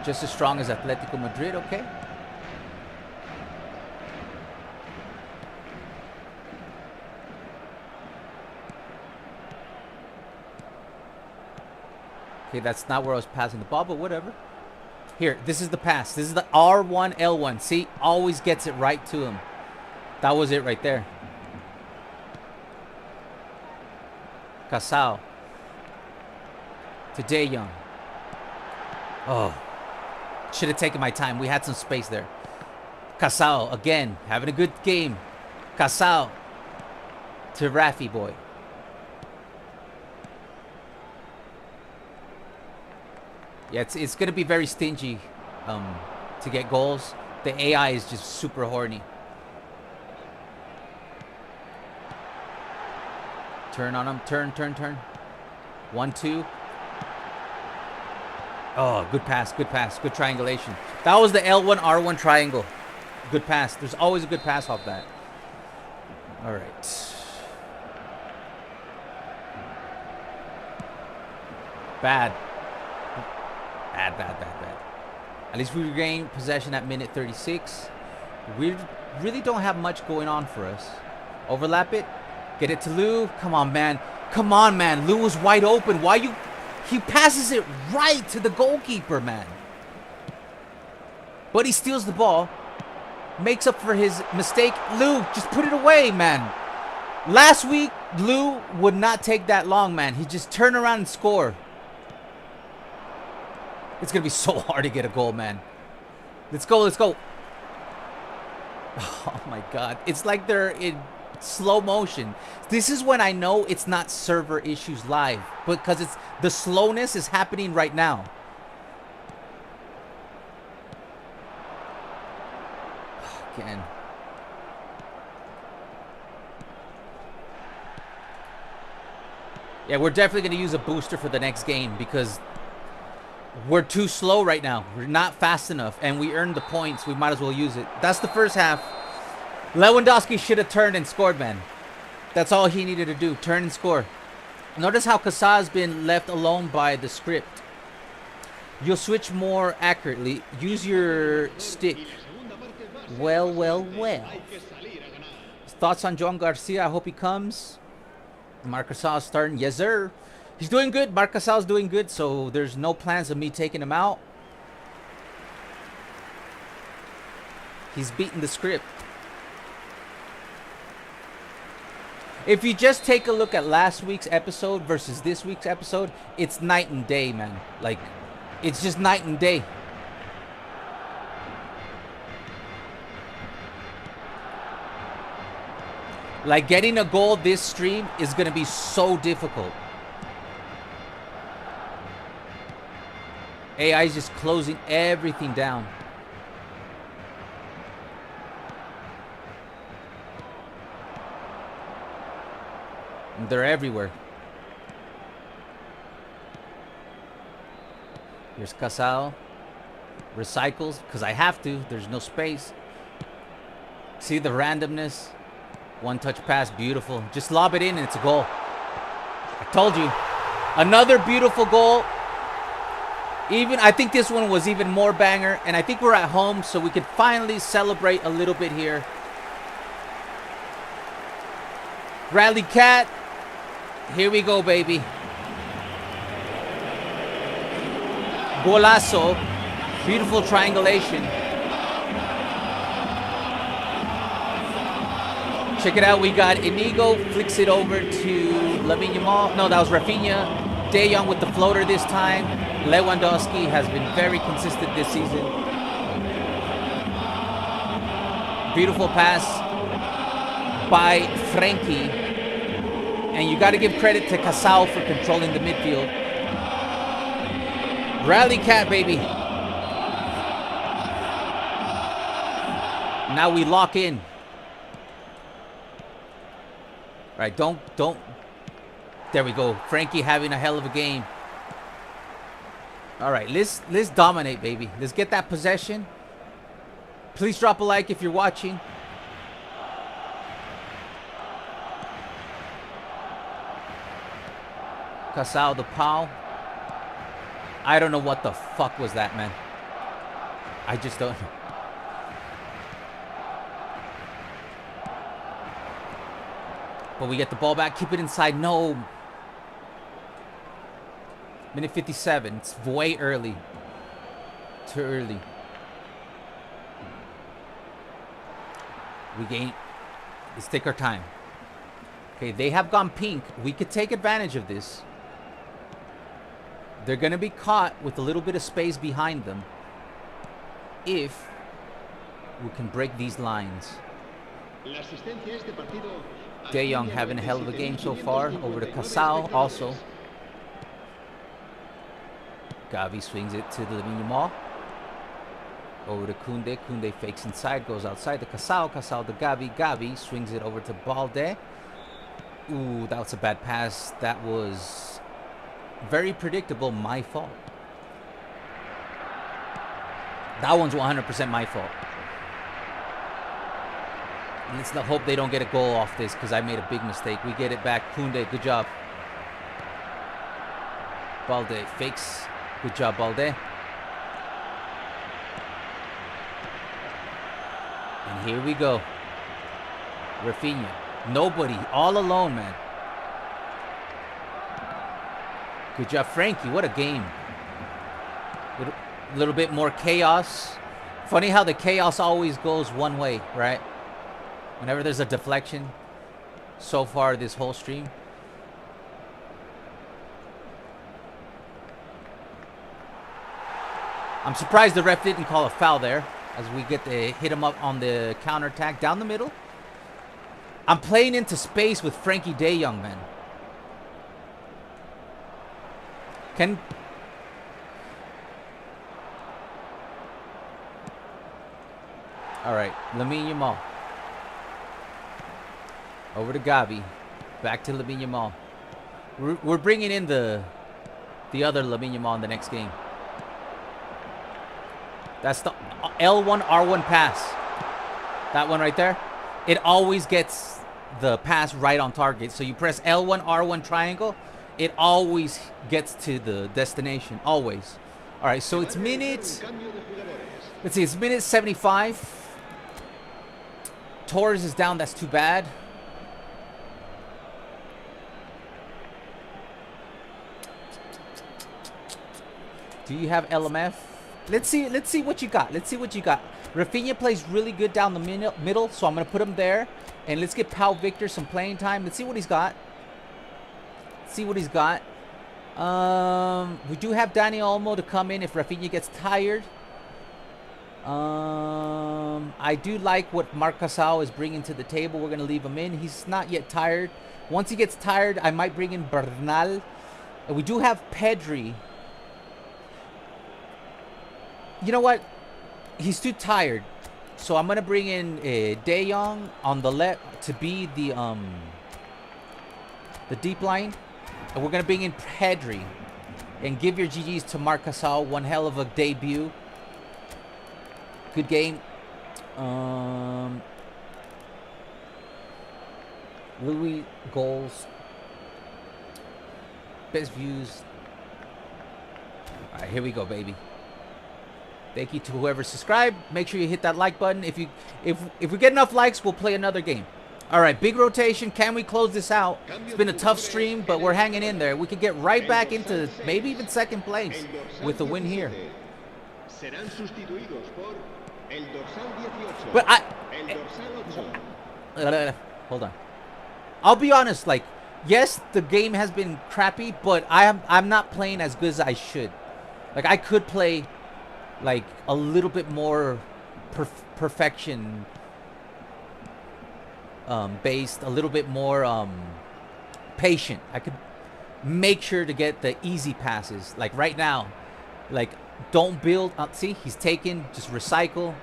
just as strong as Atletico Madrid, okay. Okay, that's not where I was passing the ball, but whatever. Here, this is the pass. This is the R1, L1. See? Always gets it right to him. That was it right there. Casal. To De Jong. Oh. Should have taken my time. We had some space there. Casal, again. Having a good game. Casal. To Rafi boy. Yeah, it's going to be very stingy to get goals. The AI is just super horny. Turn on him. Turn. 1-2. Oh, good pass. Good triangulation. That was the L1, R1 triangle. Good pass. There's always a good pass off that. All right. Bad. At least we regained possession at minute 36. We really don't have much going on for us. Overlap it. Get it to Lou. Come on, man. Lou was wide open. Why you... He passes it right to the goalkeeper, man. But he steals the ball. Makes up for his mistake. Lou, just put it away, man. Last week, Lou would not take that long, man. He'd just turn around and score. It's going to be so hard to get a goal, man. Let's go. Oh, my God. It's like they're in slow motion. This is when I know it's not server issues live. Because it's the slowness is happening right now. Again. Yeah, we're definitely going to use a booster for the next game because we're too slow right now. We're not fast enough, and we earned the points. We might as well use it. That's the first half. Lewandowski should have turned and scored, man. That's all he needed to do, turn and score. Notice how Casa has been left alone by the script. You'll switch more accurately. Use your stick. Well. Thoughts on Joan Garcia? I hope he comes. Marc Gasol starting. Yes, sir. He's doing good. Marc Gasol's doing good, so there's no plans of me taking him out. He's beaten the script. If you just take a look at last week's episode versus this week's episode, it's night and day, man. Like, it's just night and day. Like, getting a goal this stream is going to be so difficult. AI is just closing everything down. And they're everywhere. Here's Casal. Recycles, because I have to. There's no space. See the randomness? One touch pass, beautiful. Just lob it in and it's a goal. I told you. Another beautiful goal. I think this one was even more banger. And I think we're at home, so we could finally celebrate a little bit here. Rally Cat. Here we go, baby. Golazo. Beautiful triangulation. Check it out. We got Inigo. Flicks it over to Lamine Yamal. No, that was Rafinha. De Jong with the floater this time. Lewandowski has been very consistent this season. Beautiful pass by Frankie. And you got to give credit to Casal for controlling the midfield. Rally Cat, baby. Now we lock in. All right, don't. There we go. Frankie having a hell of a game. All right, let's dominate, baby. Let's get that possession. Please drop a like if you're watching. Casal the Pau. I don't know what the fuck was that, man. I just don't know. But we get the ball back. Keep it inside. No. Minute 57. It's way early. Too early. Let's take our time. Okay, they have gone pink. We could take advantage of this. They're going to be caught with a little bit of space behind them if we can break these lines. De Jong having a hell of a game so far. Over to Casal also. Gavi swings it to the Lamine Yamal. Over to Koundé. Koundé fakes inside, goes outside to Casal. Casal to Gavi. Gavi swings it over to Balde. Ooh, that was a bad pass. That was very predictable. My fault. That one's 100% my fault. Let's hope they don't get a goal off this because I made a big mistake. We get it back. Koundé, good job. Balde fakes. Good job, Balde. And here we go. Rafinha. Nobody. All alone, man. Good job, Frankie. What a game. Little bit more chaos. Funny how the chaos always goes one way, right? Whenever there's a deflection. So far this whole stream. I'm surprised the ref didn't call a foul there. As we get to hit him up on the counterattack down the middle. I'm playing into space with Frankie de Jong, man. Alright, Lamine Yamal. Over to Gavi. Back to Lamine Yamal. We're bringing in the other Lamine Yamal in the next game. That's the L1, R1 pass. That one right there. It always gets the pass right on target. So you press L1, R1 triangle. It always gets to the destination. Always. All right, so it's minute... Let's see, it's minute 75. Torres is down. That's too bad. Do you have LMF? Let's see what you got. Let's see what you got. Rafinha plays really good down the middle, so I'm going to put him there. And let's get Pau Victor some playing time. Let's see what he's got. See what he's got. We do have Dani Olmo to come in if Rafinha gets tired. I do like what Marc Casal is bringing to the table. We're going to leave him in. He's not yet tired. Once he gets tired, I might bring in Bernal. And we do have Pedri. You know what? He's too tired. So I'm going to bring in De Jong on the left to be the deep line. And we're going to bring in Pedri. And give your GGs to Marc Casal. One hell of a debut. Good game. Louis goals. Best views. All right, here we go, baby. Thank you to whoever subscribed. Make sure you hit that like button. If we get enough likes, we'll play another game. All right, big rotation. Can we close this out? It's been a tough stream, but we're hanging in there. We could get right back into maybe even second place with a win here. But hold on. I'll be honest. Like, yes, the game has been crappy, but I'm not playing as good as I should. Like, I could play like a little bit more perfection based, a little bit more patient. I could make sure to get the easy passes. Like right now, like don't build. See, he's taken. Just recycle.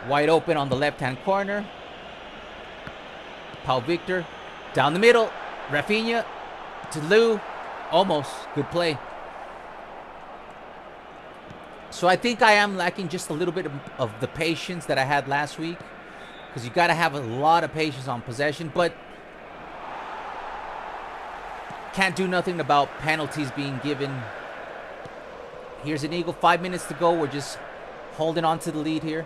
Wide open on the left-hand corner. Pau Victor down the middle. Rafinha to Lou. Almost. Good play. So I think I am lacking just a little bit of the patience that I had last week. Because you got to have a lot of patience on possession. But can't do nothing about penalties being given. Here's an Eagle. 5 minutes to go. We're just holding on to the lead here.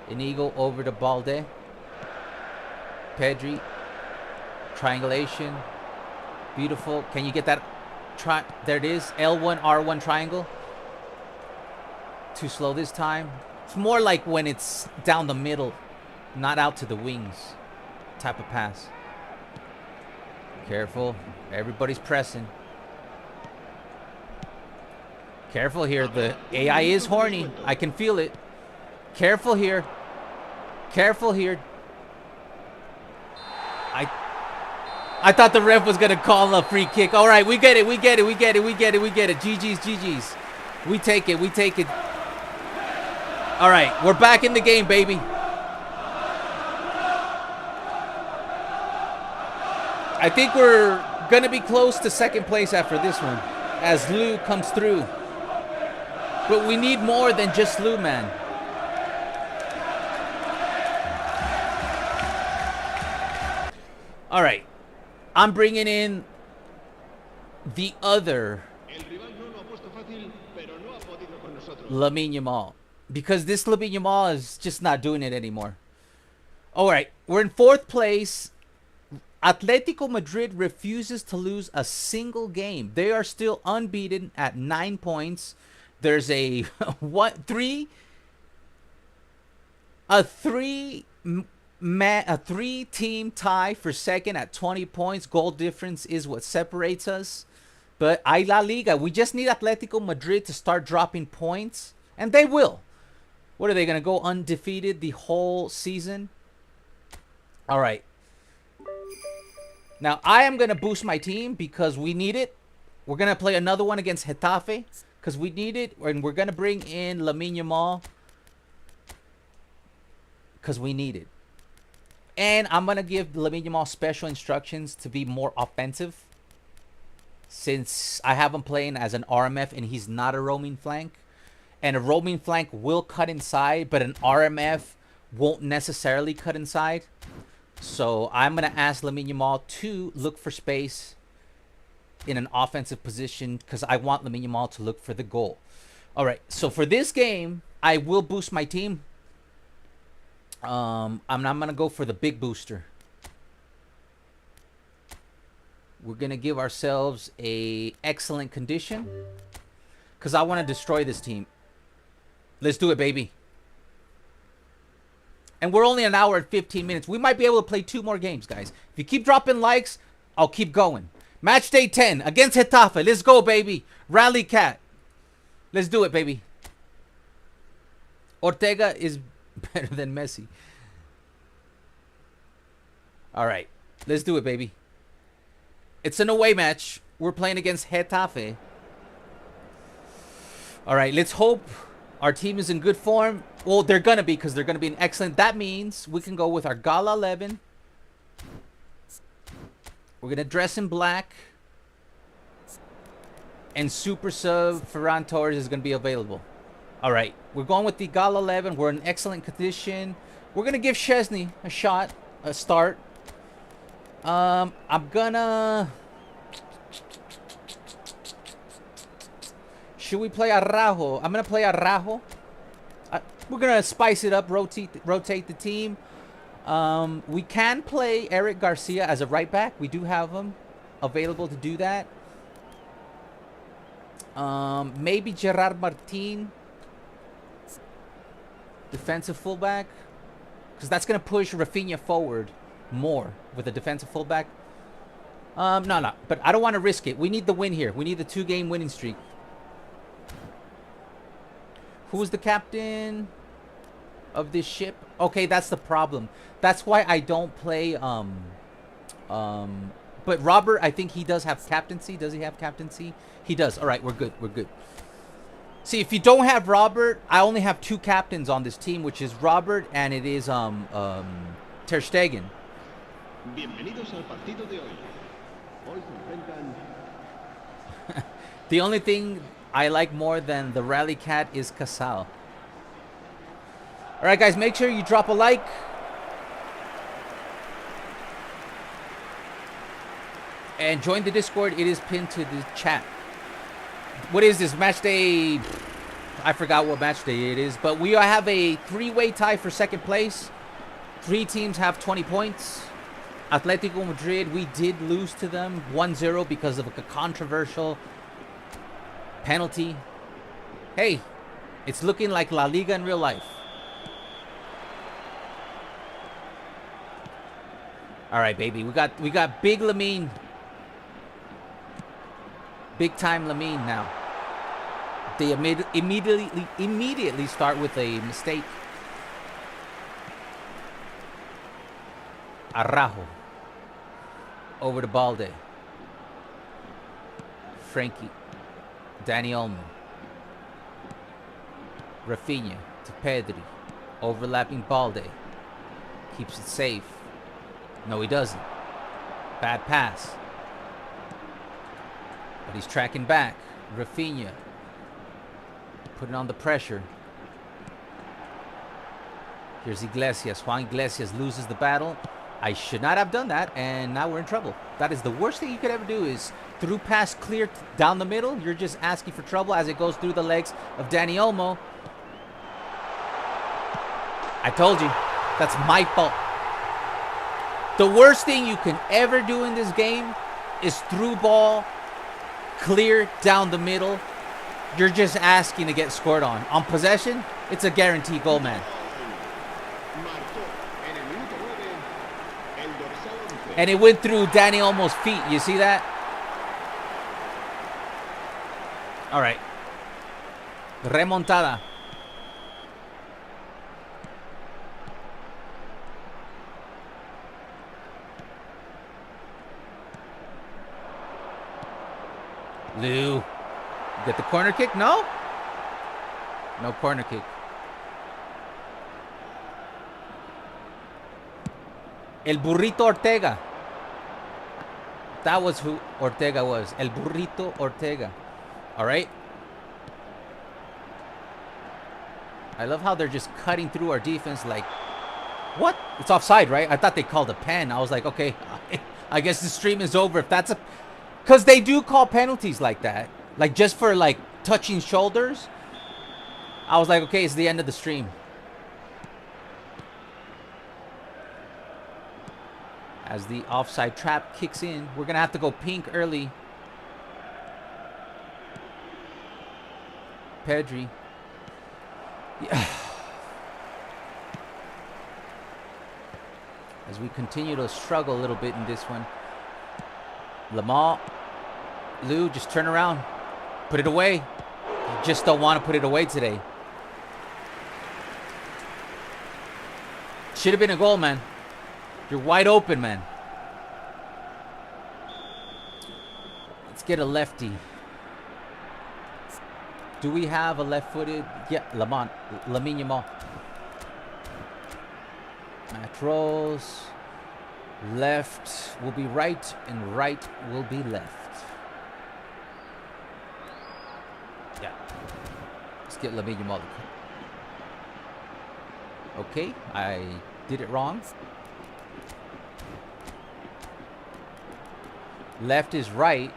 An Eagle over to Balde. Pedri. Triangulation. Beautiful. Can you get that? There it is. L1, R1 triangle. too slow this time. It's more like when it's down the middle, not out to the wings type of pass. Careful. Everybody's pressing. Careful here. The AI is horny. I can feel it. Careful here. Careful here. I thought the ref was going to call a free kick. All right, we get it. We get it. We get it. We get it. We get it. GG's. GG's. We take it. We take it. All right, we're back in the game, baby. I think we're going to be close to second place after this one as Lou comes through. But we need more than just Lou, man. All right. I'm bringing in the other Lamine Yamal. Because this Lamine Yamal is just not doing it anymore. All right. We're in fourth place. Atletico Madrid refuses to lose a single game. They are still unbeaten at 9 points. There's a three-team tie for second at 20 points. Goal difference is what separates us. But hay La Liga. We just need Atletico Madrid to start dropping points. And they will. What are they going to go undefeated the whole season? All right. Now, I am going to boost my team because we need it. We're going to play another one against Getafe because we need it. And we're going to bring in Lamine Yamal because we need it. And I'm going to give Lamine Yamal special instructions to be more offensive since I have him playing as an RMF and he's not a roaming flank. And a roaming flank will cut inside, but an RMF won't necessarily cut inside. So I'm going to ask Lamine Yamal to look for space in an offensive position because I want Lamine Yamal to look for the goal. All right, so for this game, I will boost my team. I'm going to go for the big booster. We're going to give ourselves a excellent condition because I want to destroy this team. Let's do it, baby. And we're only an hour and 15 minutes. We might be able to play 2 more games, guys. If you keep dropping likes, I'll keep going. Match day 10 against Getafe. Let's go, baby. Rally Cat. Let's do it, baby. Ortega is better than Messi. All right. Let's do it, baby. It's an away match. We're playing against Getafe. All right. Let's hope our team is in good form. Well, they're going to be because they're going to be in excellent. That means we can go with our Gala 11. We're going to dress in black. And super sub Ferran Torres is going to be available. All right. We're going with the Gala 11. We're in excellent condition. We're going to give Szczesny a shot, a start. I'm going to... Should we play Araujo? I'm going to play Araujo. We're going to spice it up, rotate the team. We can play Eric Garcia as a right back. We do have him available to do that. Maybe Gerard Martin, defensive fullback. Because that's going to push Rafinha forward more with a defensive fullback. No. But I don't want to risk it. We need the win here. We need the 2-game winning streak. Who's the captain of this ship? Okay, that's the problem. That's why I don't play but Robert, I think he does have captaincy. Does he have captaincy? He does. All right, we're good. We're good. See, if you don't have Robert, I only have 2 captains on this team, which is Robert and it is Ter Stegen. Bienvenidos al partido de hoy. Hoy se enfrentan. The only thing I like more than the Rally Cat is Casal. All right, guys, make sure you drop a like. And join the Discord. It is pinned to the chat. What is this? Match day... I forgot what match day it is. But we have a 3-way tie for second place. 3 teams have 20 points. Atletico Madrid, we did lose to them 1-0 because of a controversial penalty. Hey, It's looking like La Liga in real life. All right, baby. We got big Lamine. Big time Lamine now. They immediately start with a mistake. Araujo. Over to Balde. Frankie. Dani Olmo. Rafinha to Pedri. Overlapping Balde. Keeps it safe. No, he doesn't. Bad pass. But he's tracking back. Rafinha. Putting on the pressure. Here's Iglesias. Juan Iglesias loses the battle. I should not have done that, and now we're in trouble. That is the worst thing you could ever do, is through pass clear down the middle. You're just asking for trouble as it goes through the legs of Dani Olmo. I told you. That's my fault. The worst thing you can ever do in this game is through ball, clear down the middle. You're just asking to get scored on. On possession, it's a guaranteed goal, man. And it went through Dani Olmo's feet. You see that? All right. Remontada. Lou. Get the corner kick? No? No corner kick. El Burrito Ortega. That was who Ortega was. El Burrito Ortega. All right. I love how they're just cutting through our defense like, what? It's offside, right? I thought they called a pen. I was like, okay, I guess the stream is over. If that's a... Because they do call penalties like that. Like just for like touching shoulders. I was like, okay, it's the end of the stream. As the offside trap kicks in, we're going to have to go pink early. Pedri. Yeah. As we continue to struggle a little bit in this one. Lamar. Lou, just turn around. Put it away. You just don't want to put it away today. Should have been a goal, man. You're wide open, man. Let's get a lefty. Do we have a left-footed? Yeah, Lamine Yamal. Match rolls. Left will be right, and right will be left. Yeah. Let's get Lamine Yamal. Okay, I did it wrong. Left is right.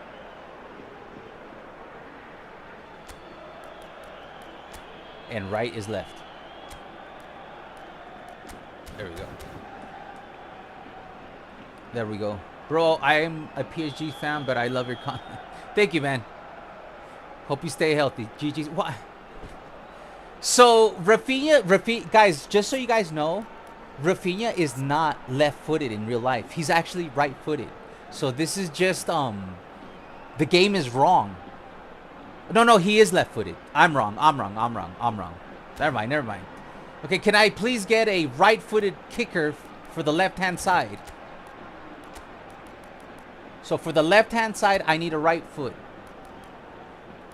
And right is left. There we go. There we go. Bro, I'm a PSG fan, but I love your content. Thank you, man. Hope you stay healthy. GG's. What? So, Rafinha, guys, just so you guys know, Rafinha is not left-footed in real life. He's actually right-footed. So this is just, the game is wrong. No, he is left-footed. I'm wrong. Never mind. Okay, can I please get a right-footed kicker for the left-hand side? So for the left-hand side, I need a right foot.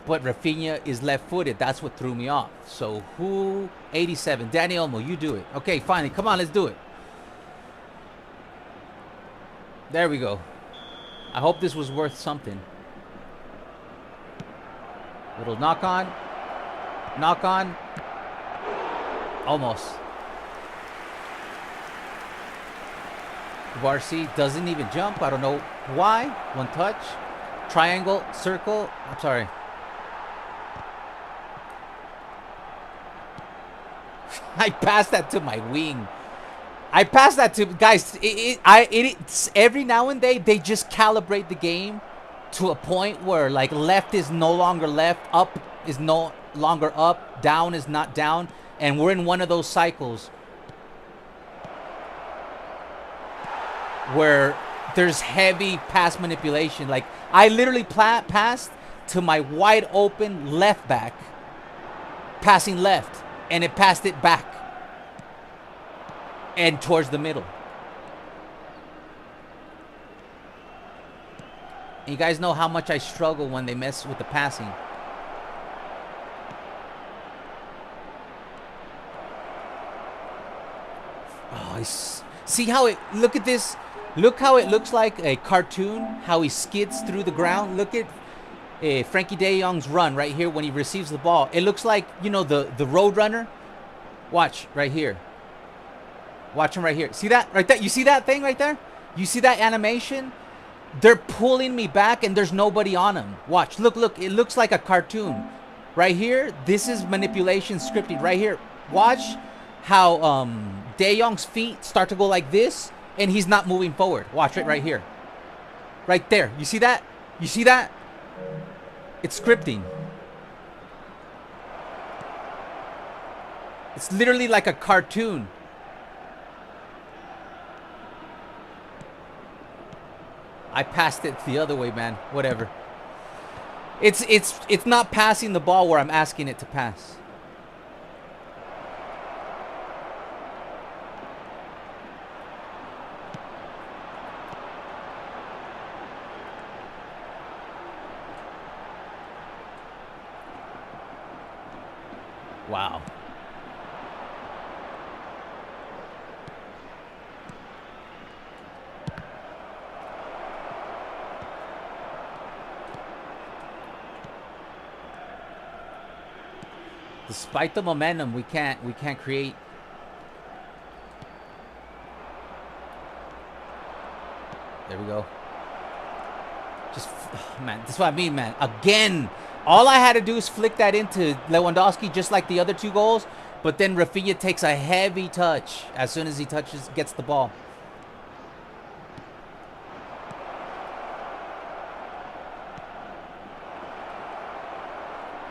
But Rafinha is left-footed. That's what threw me off. So who? 87. Dani Olmo, you do it. Okay, finally. Come on, let's do it. There we go. I hope this was worth something. Little knock on. Knock on. Almost. Barça doesn't even jump. I don't know why. One touch. Triangle. Circle. I'm sorry. I passed that to my wing. I passed that to guys. It's every now and then they just calibrate the game to a point where like left is no longer left, up is no longer up. Down is not down. And we're in one of those cycles where there's heavy pass manipulation. Like, I literally passed to my wide open left back, passing left, and it passed it back and towards the middle. And you guys know how much I struggle when they mess with the passing. Oh, see how it, look at this. Look how it looks like a cartoon, how he skids through the ground. Look at Frankie de Jong's run right here when he receives the ball. It looks like, you know, the road runner. Watch right here. Watch him right here. See that right there? You see that thing right there? You see that animation? They're pulling me back and there's nobody on him. Watch. Look. It looks like a cartoon. Right here, this is manipulation scripting. Right here. Watch how De Jong's feet start to go like this and he's not moving forward. Watch it right here. Right there. You see that? You see that? It's scripting. It's literally like a cartoon. I passed it the other way, man. Whatever. It's not passing the ball where I'm asking it to pass. Wow. Despite the momentum, we can't create. There we go. Just, man, that's what I mean, man. Again, all I had to do is flick that into Lewandowski, just like the other two goals. But then Rafinha takes a heavy touch as soon as he gets the ball.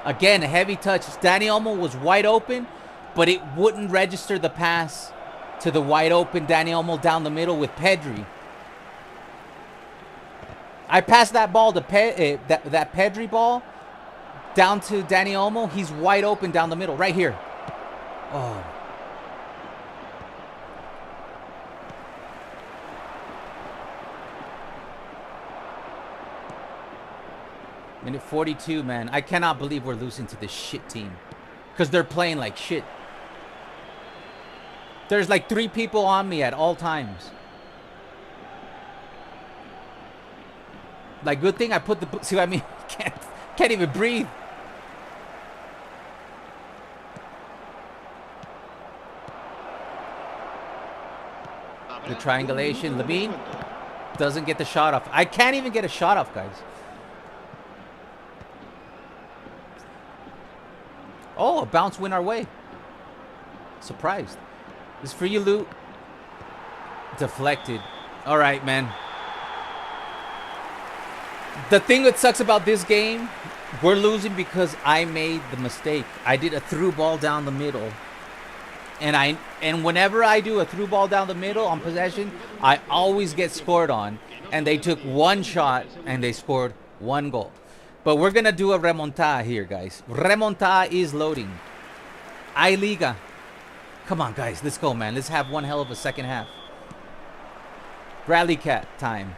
Again, a heavy touch. Dani Olmo was wide open, but it wouldn't register the pass to the wide open Dani Olmo down the middle with Pedri. I passed that ball to that Pedri ball down to Dani Olmo. He's wide open down the middle, right here. Oh. Minute 42, man. I cannot believe we're losing to this shit team. Because they're playing like shit. There's like 3 people on me at all times. Like, good thing I put the... See what I mean? Can't even breathe. The triangulation. Lamine doesn't get the shot off. I can't even get a shot off, guys. Oh, a bounce went our way. Surprised. This is for you, Lou. Deflected. All right, man. The thing that sucks about this game, we're losing because I made the mistake. I did a through ball down the middle. And whenever I do a through ball down the middle on possession, I always get scored on. And they took 1 shot and they scored 1 goal. But we're going to do a remontada here, guys. Remontada is loading. Liga. Come on, guys. Let's go, man. Let's have one hell of a second half. Rally Cat time.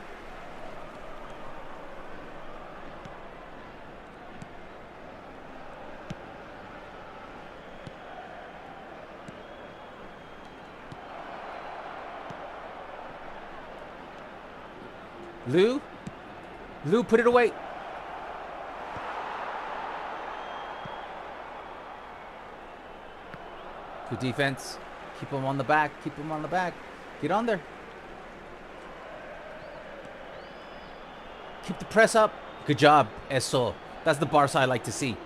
Lou, put it away. Good defense. Keep him on the back. Keep him on the back. Get on there. Keep the press up. Good job, Eso. That's the Barça I like to see.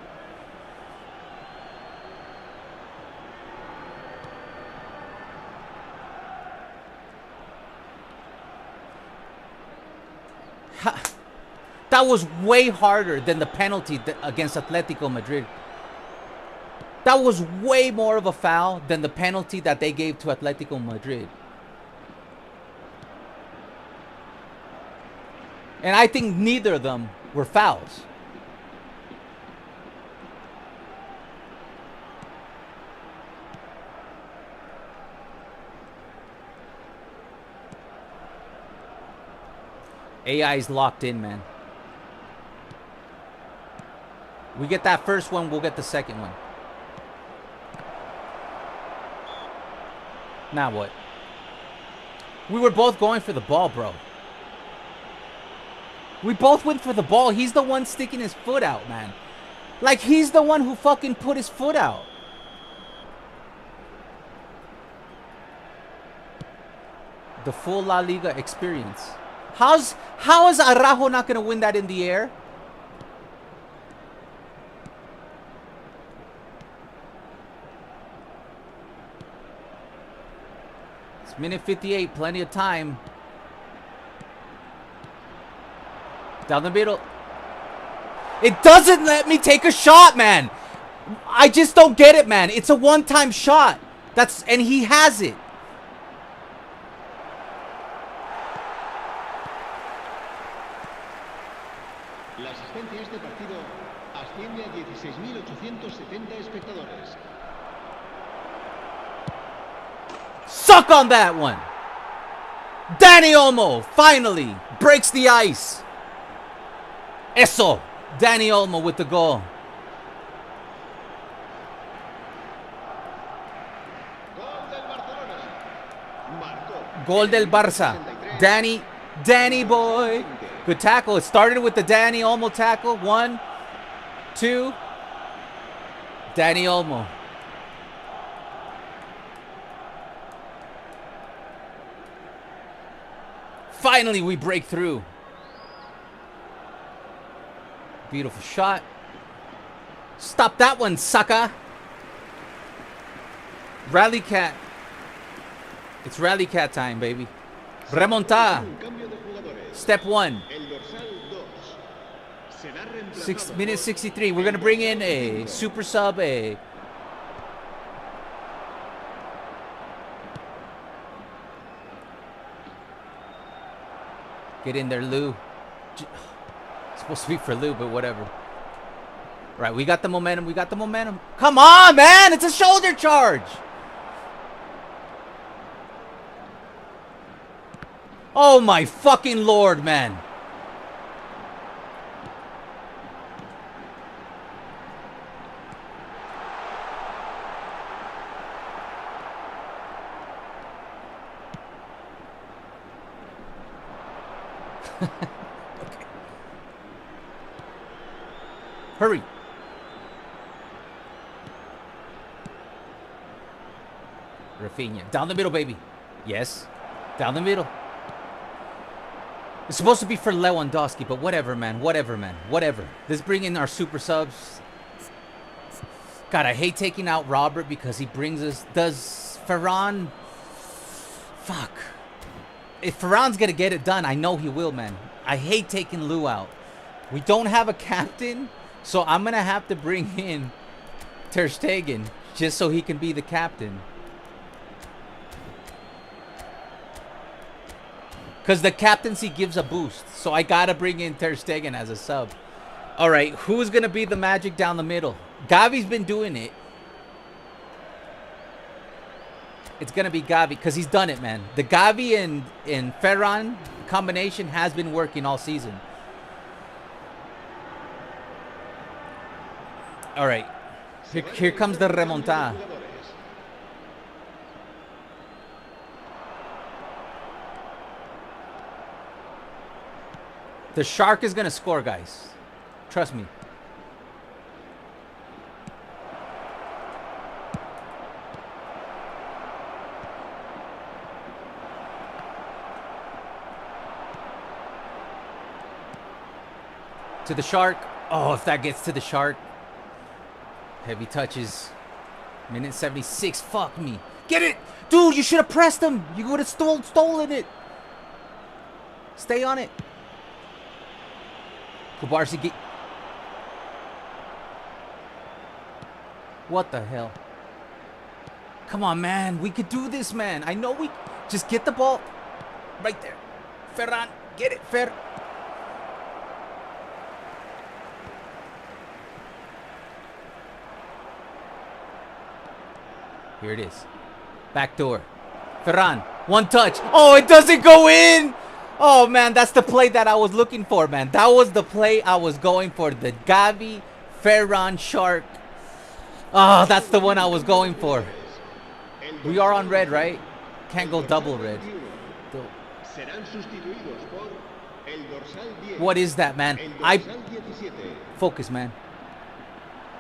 That was way harder than the penalty against Atletico Madrid. That was way more of a foul than the penalty that they gave to Atletico Madrid. And I think neither of them were fouls. AI is locked in, man. We get that first one, we'll get the second one. Now what? We were both going for the ball, bro. We both went for the ball. He's the one sticking his foot out, man. Like, he's the one who fucking put his foot out. The full La Liga experience. How is Araujo not going to win that in the air? It's minute 58, plenty of time. Down the middle. It doesn't let me take a shot, man. I just don't get it, man. It's a one-time shot. And he has it. La asistencia a este partido asciende a 16.870 espectadores. Suck on that one. Dani Olmo finally breaks the ice. Eso. Dani Olmo with the goal. Gol del Barça. Dani boy. Good tackle. It started with the Dani Olmo tackle. 1, 2. Dani Olmo. Finally, we break through. Beautiful shot. Stop that one, sucker. Rally cat. It's rally cat time, baby. Remontada. Step 1. Minute 63. We're going to bring in a super sub. Get in there, Lou. Supposed to be for Lou, but whatever. Right, we got the momentum. We got the momentum. Come on, man. It's a shoulder charge. Oh, my fucking Lord, man. Okay. Hurry. Rafinha. Down the middle, baby. Yes. Down the middle. It's supposed to be for Lewandowski, but whatever, man. Whatever, man. Whatever. Let's bring in our super subs. God, I hate taking out Robert because he brings us... Does Ferran... Fuck. If Ferran's going to get it done, I know he will, man. I hate taking Lou out. We don't have a captain, so I'm going to have to bring in Ter Stegen just so he can be the captain. Because the captaincy gives a boost. So I got to bring in Ter Stegen as a sub. All right, who's going to be the magic down the middle? Gavi's been doing it. It's going to be Gavi because he's done it, man. The Gavi and Ferran combination has been working all season. All right. Here comes the remontada. The Shark is going to score, guys. Trust me. To the Shark. Oh, if that gets to the Shark. Heavy touches. Minute 76. Fuck me. Get it! Dude, you should have pressed him. You would have stolen it. Stay on it. Kubarsi get... What the hell? Come on, man. We could do this, man. I know we... Just get the ball right there. Ferran, get it, Fer. Here it is. Back door. Ferran, one touch. Oh, it doesn't go in. Oh, man, that's the play that I was looking for, man. That was the play I was going for. The Gavi, Ferran, Shark. Oh, that's the one I was going for. We are on red, right? Can't go double red. What is that, man? Focus, man.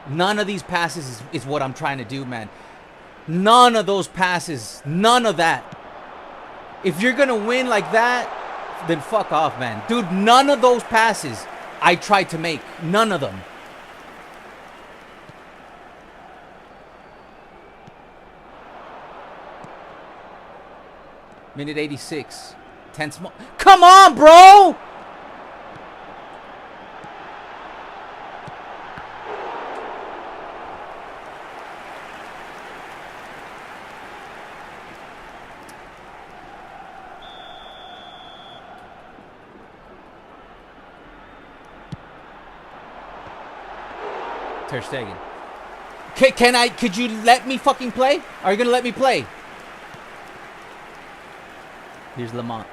None of these passes is what I'm trying to do, man. None of those passes. None of that. If you're going to win like that, then fuck off, man. Dude, none of those passes I tried to make. None of them. Minute 86. 10 small. Come on, bro! Ter Stegen. Could you let me fucking play? Are you gonna let me play? Here's Lamont.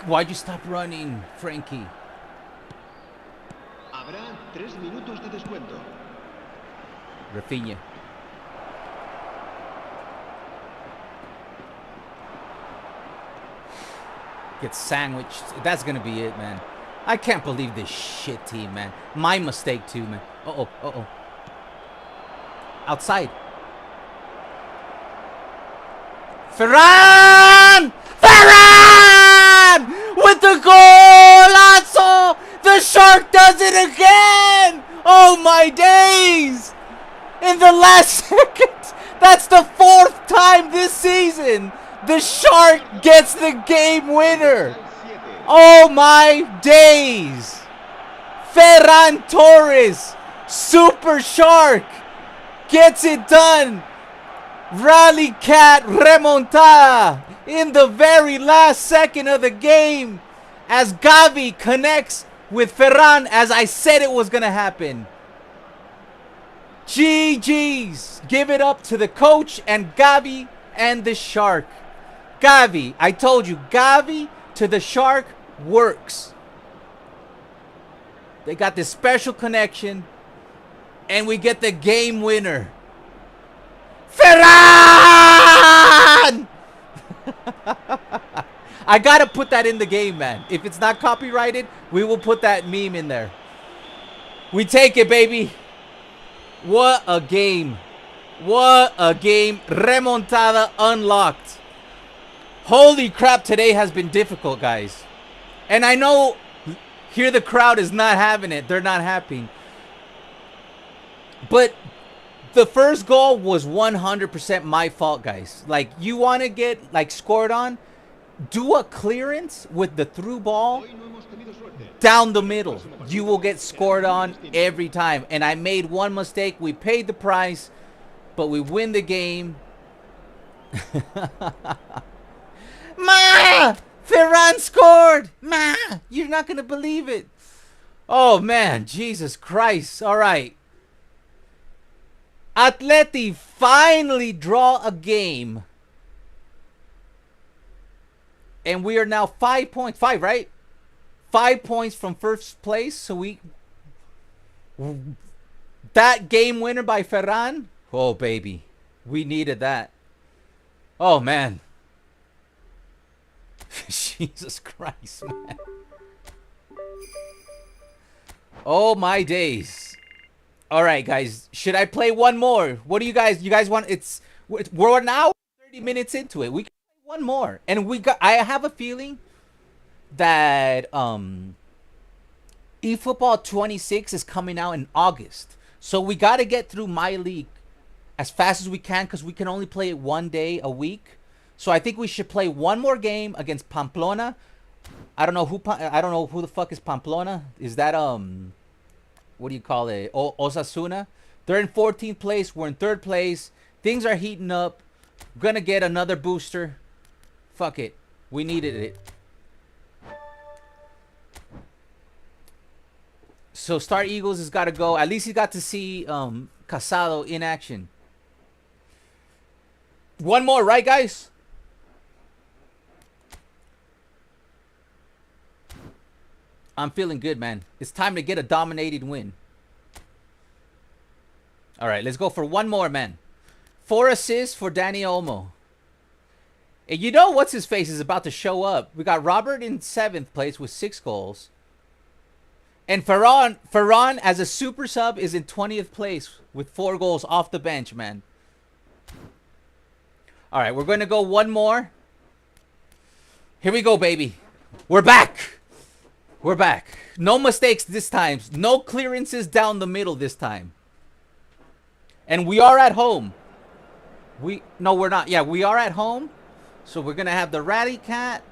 Why'd you stop running, Frankie? Habrá 3 minutos de descuento. Rafinha. Gets sandwiched. That's gonna be it, man. I can't believe this shit team, man. My mistake too, man. Uh-oh, uh-oh. Outside. Ferran! Ferran! With the golazo! The Shark does it again! Oh my days! In the last second! That's the 4th time this season! The Shark gets the game winner! Oh my days! Ferran Torres, Super Shark, gets it done! Rally Cat remontada in the very last second of the game as Gavi connects with Ferran as I said it was going to happen. GG's. Give it up to the coach and Gavi and the Shark. Gavi, I told you, Gavi to the Shark works. They got this special connection and we get the game winner. Ferran! I gotta put that in the game, man. If it's not copyrighted, we will put that meme in there. We take it, baby. What a game. What a game. Remontada unlocked. Holy crap, today has been difficult, guys. And I know here the crowd is not having it. They're not happy. But the first goal was 100% my fault, guys. Like, you want to get, like, scored on? Do a clearance with the through ball down the middle. You will get scored on every time. And I made one mistake. We paid the price, but we win the game. Ma! Ferran scored! Ma! You're not going to believe it. Oh, man. Jesus Christ. All right. Atleti finally draw a game. And we are now 5 points. 5, right? 5 points from first place. So we... That game winner by Ferran. Oh, baby. We needed that. Oh, man. Jesus Christ, man. Oh, my days. All right, guys. Should I play one more? What do you guys want? We're now 30 minutes into it. We can play one more. And I have a feeling that eFootball 26 is coming out in August. So we got to get through my league as fast as we can because we can only play it one day a week. So I think we should play one more game against Pamplona. I don't know who the fuck is Pamplona. Is that what do you call it? Osasuna. They're in 14th place. We're in 3rd place. Things are heating up. We're going to get another booster. Fuck it. We needed it. So Star Eagles has got to go. At least he got to see Casado in action. One more, right, guys? I'm feeling good, man. It's time to get a dominating win. All right, let's go for one more, man. 4 assists for Dani Olmo. And you know what's his face is about to show up. We got Robert in 7th place with 6 goals. And Ferran as a super sub is in 20th place with 4 goals off the bench, man. All right, we're going to go one more. Here we go, baby. We're back. We're back. No mistakes this time. No clearances down the middle this time. And we are at home. No, we're not. Yeah, we are at home. So we're going to have the Ratty Cat.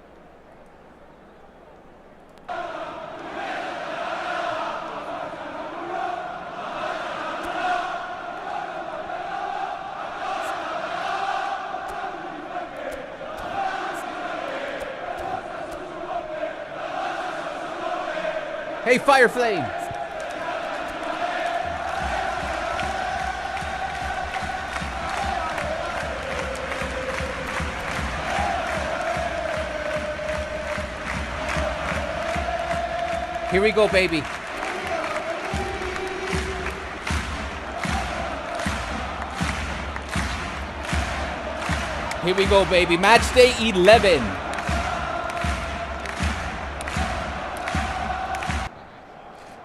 Hey, Fire Flame. Here we go, baby. Here we go, baby. Match day 11.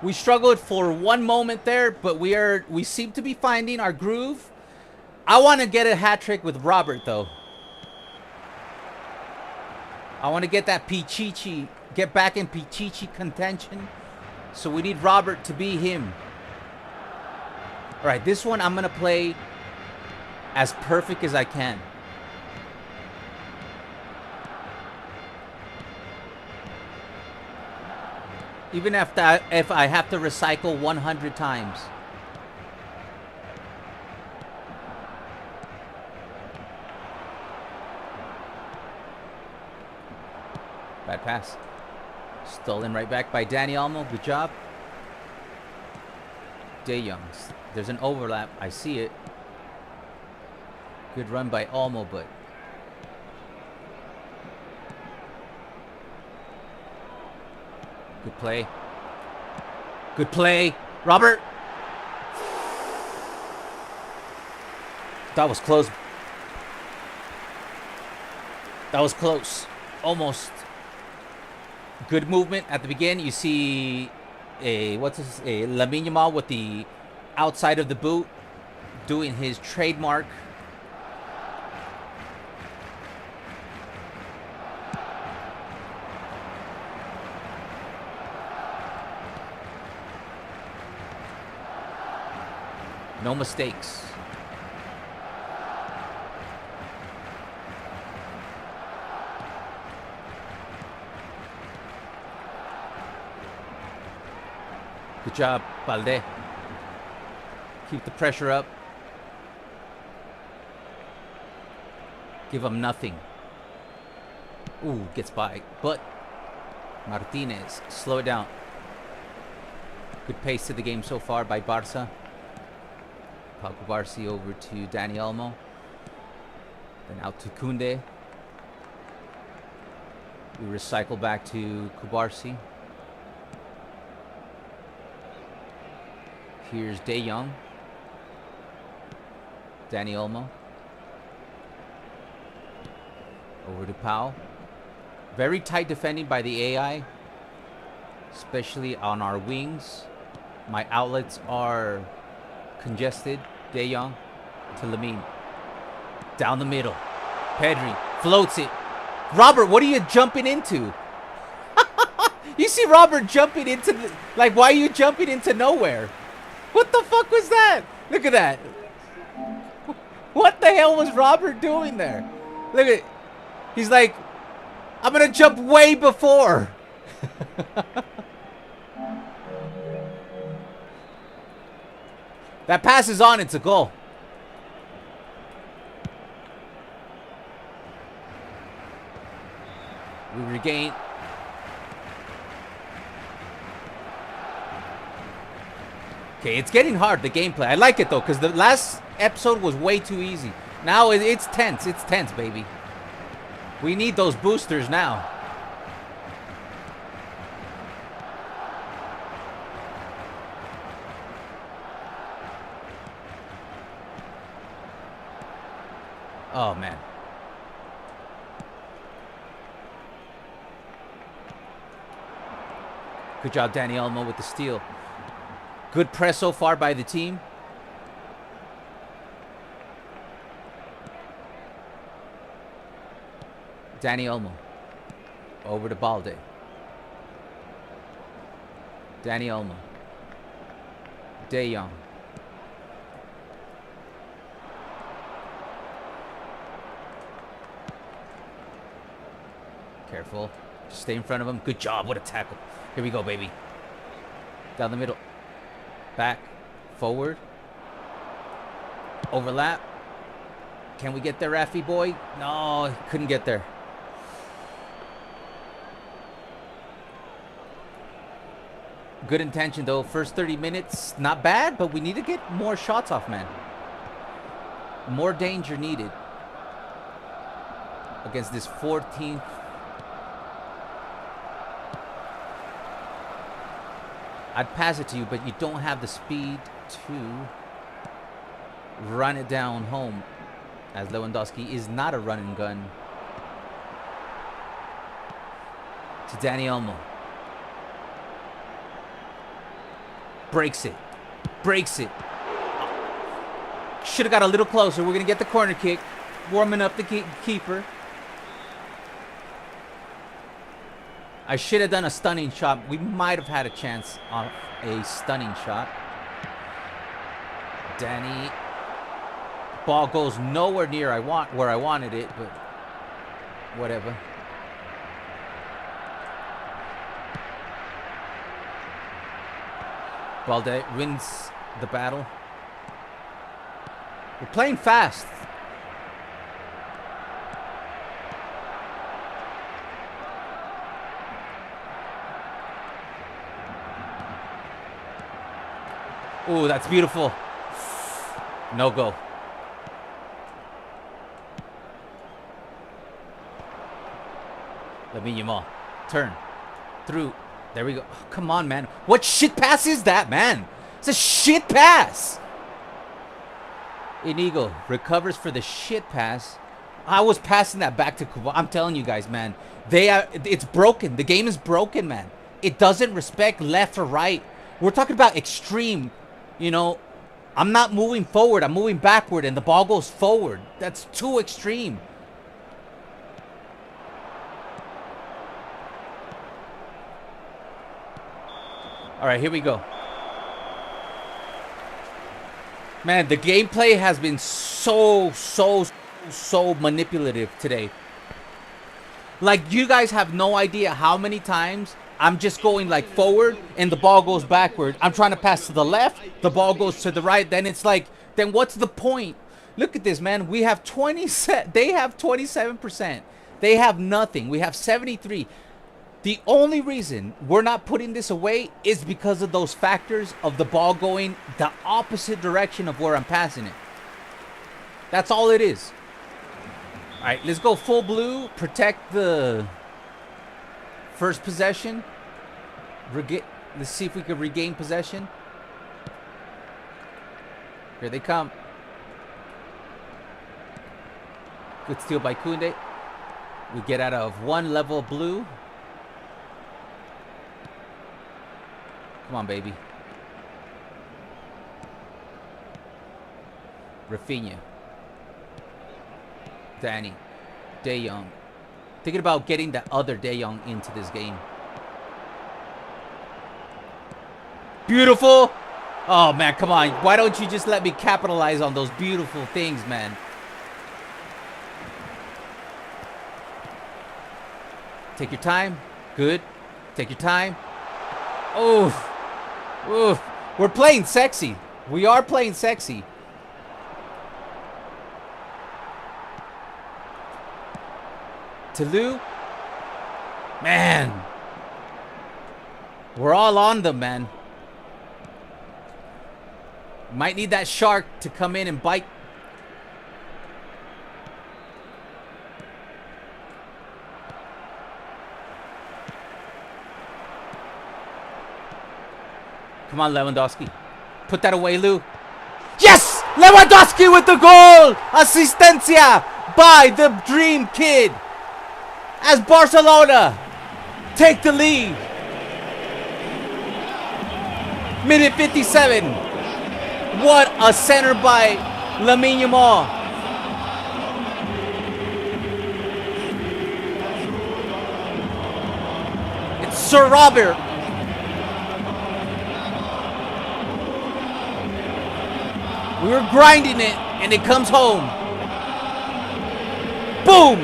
We struggled for one moment there, but we seem to be finding our groove. I want to get a hat trick with Robert, though. I want to get that Pichichi, get back in Pichichi contention. So we need Robert to be him. All right, this one I'm going to play as perfect as I can. Even if I have to recycle 100 times. Bad pass. Stolen right back by Dani Olmo. Good job. De Jong. There's an overlap. I see it. Good run by Olmo, but... Good play. Good play. Robert. That was close. That was close. Almost. Good movement at the beginning. You see a Lamine Yamal with the outside of the boot doing his trademark. No mistakes. Good job, Balde. Keep the pressure up. Give him nothing. Ooh, gets by. But Martinez, slow it down. Good pace to the game so far by Barça. Pau Kubarsi over to Dani Olmo. Then out to Koundé. We recycle back to Kubarsi. Here's De Jong. Dani Olmo. Over to Pau. Very tight defending by the AI. Especially on our wings. My outlets are congested. De Jong to Lamine. Down the middle. Pedri floats it. Robert, what are you jumping into? You see Robert jumping into the... Like, why are you jumping into nowhere? What the fuck was that? Look at that. What the hell was Robert doing there? Look at... He's like, I'm going to jump way before. That pass is on. It's a goal. We regain. Okay, it's getting hard, the gameplay. I like it, though, because the last episode was way too easy. Now it's tense. It's tense, baby. We need those boosters now. Oh, man. Good job, Dani Olmo, with the steal. Good press so far by the team. Dani Olmo. Over to Balde. Dani Olmo. De Jong. Careful. Just stay in front of him. Good job. What a tackle. Here we go, baby. Down the middle. Back. Forward. Overlap. Can we get there, Rafi boy? No, couldn't get there. Good intention, though. First 30 minutes, not bad, but we need to get more shots off, man. More danger needed against this 14th. I'd pass it to you, but you don't have the speed to run it down home, as Lewandowski is not a run and gun. To Dani Olmo. Breaks it. Breaks it. Should have got a little closer. We're going to get the corner kick. Warming up the keeper. I should have done a stunning shot. We might have had a chance on a stunning shot. Danny. Ball goes nowhere near where I wanted it, but whatever. Balde wins the battle. We're playing fast. Ooh, that's beautiful. No go. Lamine Yamal. Turn. Through. There we go. Oh, come on, man. What shit pass is that, man? It's a shit pass. Inigo recovers for the shit pass. I was passing that back to Kuba. I'm telling you guys, man. It's broken. The game is broken, man. It doesn't respect left or right. We're talking about extreme. You know, I'm not moving forward. I'm moving backward, and the ball goes forward. That's too extreme. All right, here we go. Man, the gameplay has been so manipulative today. Like, you guys have no idea how many times I'm just going like forward and the ball goes backward. I'm trying to pass to the left, the ball goes to the right. Then it's like, then what's the point? Look at this, man. We have 20. They have 27%. They have nothing. We have 73. The only reason we're not putting this away is because of those factors of the ball going the opposite direction of where I'm passing it. That's all it is. All right, let's go full blue. Protect the first possession. Let's see if we can regain possession. Here they come. Good steal by Koundé. We get out of one level of blue. Come on, baby. Rafinha. Danny. De Jong. Thinking about getting that other De Jong into this game. Beautiful. Oh, man, come on. Why don't you just let me capitalize on those beautiful things, man? Take your time. Good. Take your time. Oh. Ooh. We're playing sexy. We are playing sexy. Toulouse. Man. We're all on them, man. Might need that shark to come in and bite. Come on, Lewandowski. Put that away, Lou. Yes! Lewandowski with the goal! Asistencia by the Dream Kid. As Barcelona take the lead. Minute 57. What a center by Lamine Yamal. It's Sir Robert. We were grinding it, and it comes home. Boom!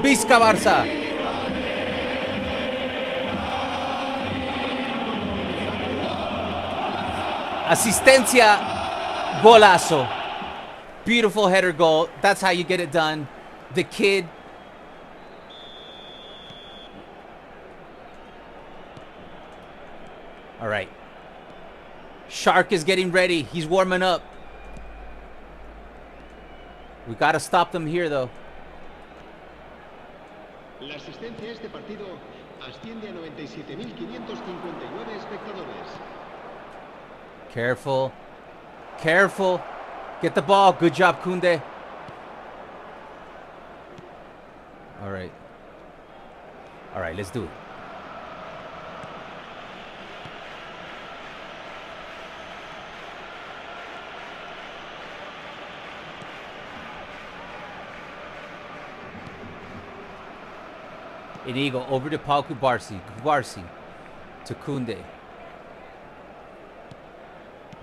Vizca Barça. Asistencia, golazo. Beautiful header goal. That's how you get it done. The kid. All right. Shark is getting ready. He's warming up. We got to stop them here, though. La asistencia a este partido asciende a 97.559 espectadores. Careful. Careful. Get the ball. Good job, Koundé. All right. All right, let's do it. Inigo over to Pau Kubarsi. Kubarsi to Koundé.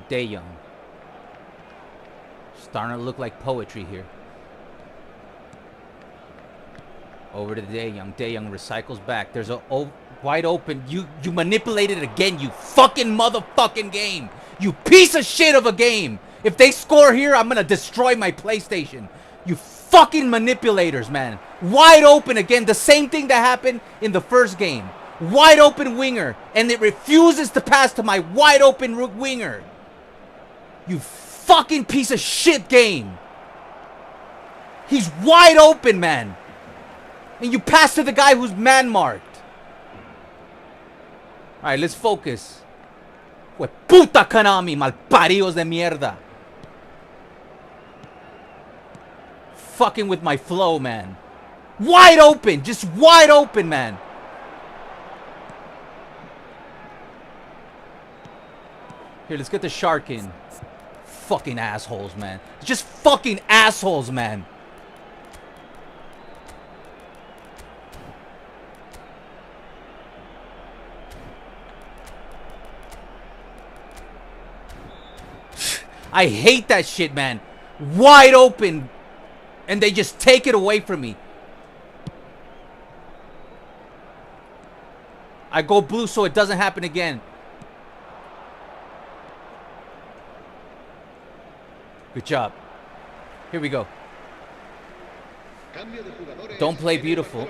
De Jong. Starting to look like poetry here. Over to De Jong. De Jong recycles back. There's a wide open. You manipulated it again, you fucking motherfucking game. You piece of shit of a game. If they score here, I'm gonna destroy my PlayStation. You fucking manipulators, man. Wide open again. The same thing that happened in the first game. Wide open winger. And it refuses to pass to my wide open winger. You fucking piece of shit game. He's wide open, man. And you pass to the guy who's man-marked. Alright, let's focus. Hue puta Konami, malparidos de mierda. Fucking with my flow, man. Wide open. Just wide open, man. Here, let's get the shark in. Fucking assholes, man. Just fucking assholes, man. I hate that shit, man. Wide open. And they just take it away from me. I go blue so it doesn't happen again. Good job. Here we go. Don't play beautiful.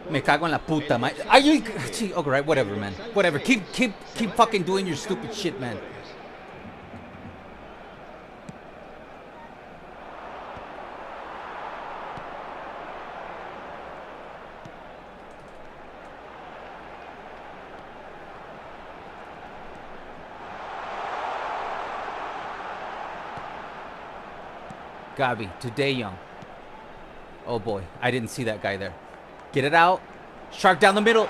Me cago en la puta, man. Are you? Okay, right, whatever, man. Whatever. Keep fucking doing your stupid shit, man. Gabi to De Jong. Oh boy, I didn't see that guy there. Get it out. Shark down the middle.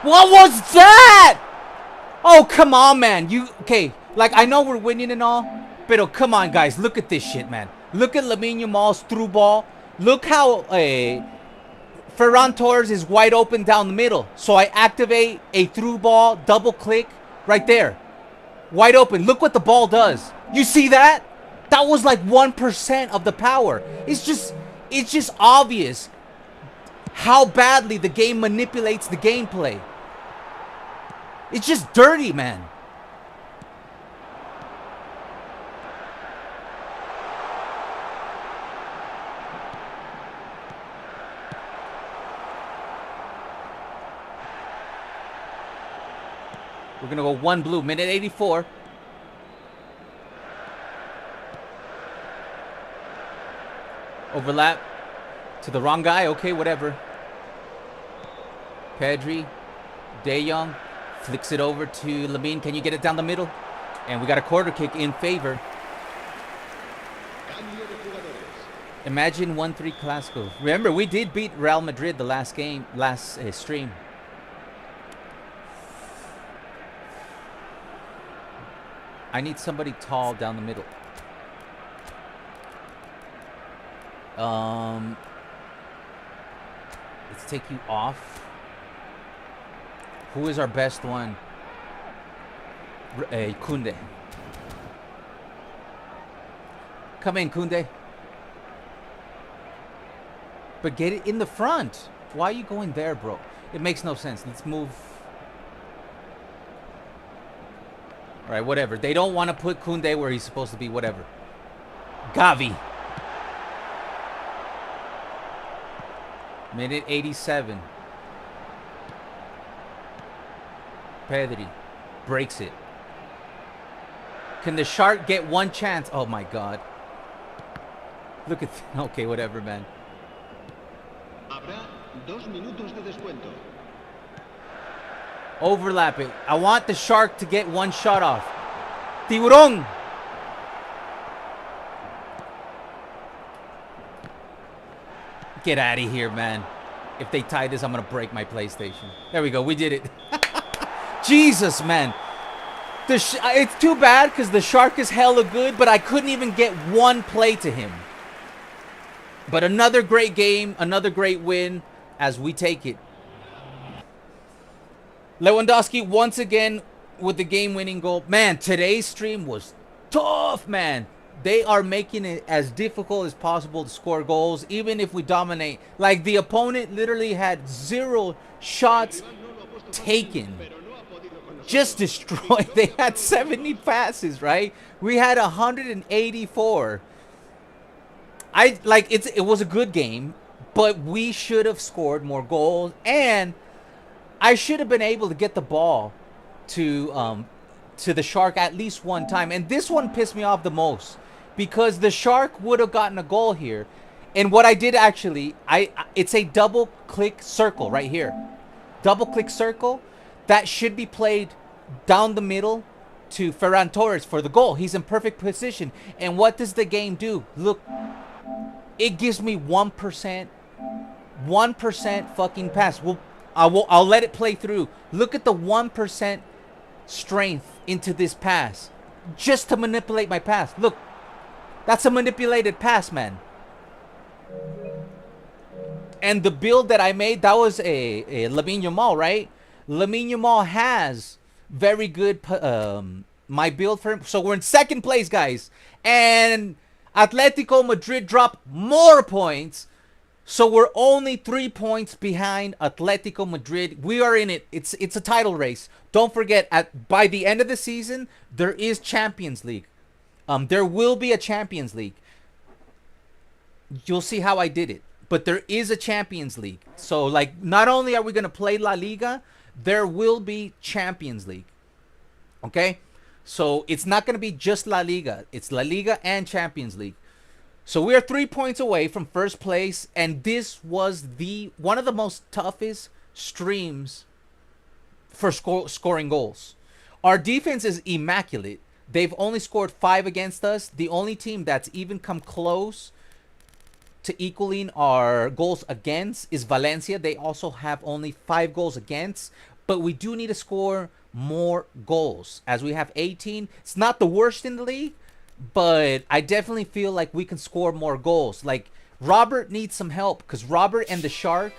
What was that? Oh, come on, man. Okay, like I know we're winning and all, but come on, guys. Look at this shit, man. Look at Lamine Yamal's through ball. Look how Ferran Torres is wide open down the middle. So I activate a through ball, double click right there. Wide open. Look what the ball does. You see that? That was like 1% of the power. It's just obvious how badly the game manipulates the gameplay. It's just dirty, man. We're going to go one blue, minute 84. Overlap to the wrong guy. Okay, whatever. Pedri, De Jong flicks it over to Lamine. Can you get it down the middle? And we got a quarter kick in favor. Imagine 1-3 Clásico. Remember, we did beat Real Madrid the last stream. I need somebody tall down the middle. Let's take you off. Who is our best one? Koundé. Come in, Koundé. But get it in the front. Why are you going there, bro? It makes no sense. Let's move. All right, whatever. They don't want to put Koundé where he's supposed to be. Whatever. Gavi. Minute 87. Pedri breaks it. Can the Shark get one chance? Oh my God. Look at... Okay, whatever, man. Habrá 2 minutos de descuento. Overlap it. I want the Shark to get one shot off. Tiburón. Get out of here, man. If they tie this, I'm going to break my PlayStation. There we go. We did it. Jesus, man. It's too bad because the Shark is hella good, but I couldn't even get one play to him. But another great game, another great win as we take it. Lewandowski once again with the game-winning goal. Man, today's stream was tough, man. They are making it as difficult as possible to score goals, even if we dominate. Like, the opponent literally had 0 shots taken. Just destroyed. They had 70 passes, right? We had 184. It was a good game, but we should have scored more goals, and I should have been able to get the ball to the Shark at least one time. And this one pissed me off the most because the Shark would have gotten a goal here. And what I did actually, it's a double click circle right here. Double click circle that should be played down the middle to Ferran Torres for the goal. He's in perfect position. And what does the game do? Look, it gives me 1%. 1% fucking pass. I'll let it play through. Look at the 1% strength into this pass. Just to manipulate my pass. Look. That's a manipulated pass, man. And the build that I made, that was a Lamine Yamal, right? Lamine Yamal has very good my build for him. So we're in second place, guys. And Atletico Madrid dropped more points. So we're only 3 points behind Atletico Madrid. We are in it. It's a title race. Don't forget, by the end of the season, there is Champions League. There will be a Champions League. You'll see how I did it. But there is a Champions League. So, like, not only are we going to play La Liga, there will be Champions League. Okay? So, it's not going to be just La Liga. It's La Liga and Champions League. So, we are 3 points away from first place. And this was one of the most toughest streams for scoring goals. Our defense is immaculate. They've only scored 5 against us. The only team that's even come close to equaling our goals against is Valencia. They also have only 5 goals against. But we do need to score more goals. As we have 18. It's not the worst in the league. But I definitely feel like we can score more goals. Like, Robert needs some help. Because Robert and the Shark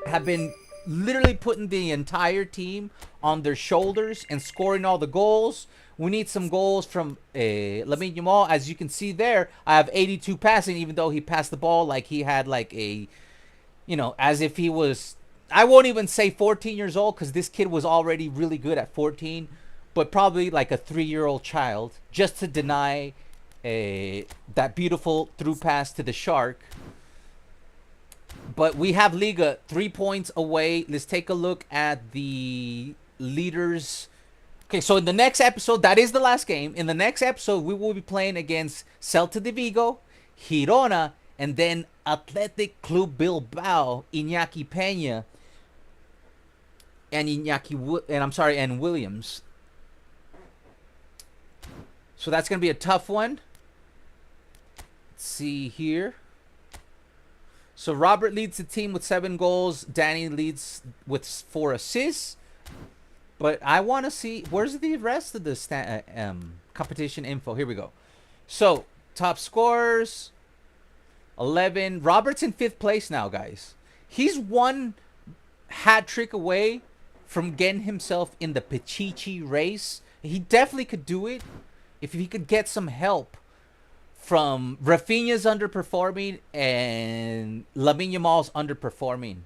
have been literally putting the entire team on their shoulders and scoring all the goals. We need some goals from Lamine Yamal. As you can see there, I have 82 passing, even though he passed the ball like he had like a, as if he was, I won't even say 14 years old because this kid was already really good at 14, but probably like a 3-year-old child, just to deny that beautiful through pass to the shark. But we have Liga 3 points away. Let's take a look at the leaders. Okay, so in the next episode, that is the last game. In the next episode, we will be playing against Celta de Vigo, Girona, and then Athletic Club Bilbao, Iñaki Peña, and Williams. So that's gonna be a tough one. Let's see here. So Robert leads the team with 7 goals. Danny leads with 4 assists. But I want to see, where's the rest of the competition info? Here we go. So top scorers, 11. Robert's in 5th place now, guys. He's 1 hat trick away from getting himself in the Pichichi race. He definitely could do it if he could get some help from Rafinha's underperforming and Lamine Yamal's underperforming.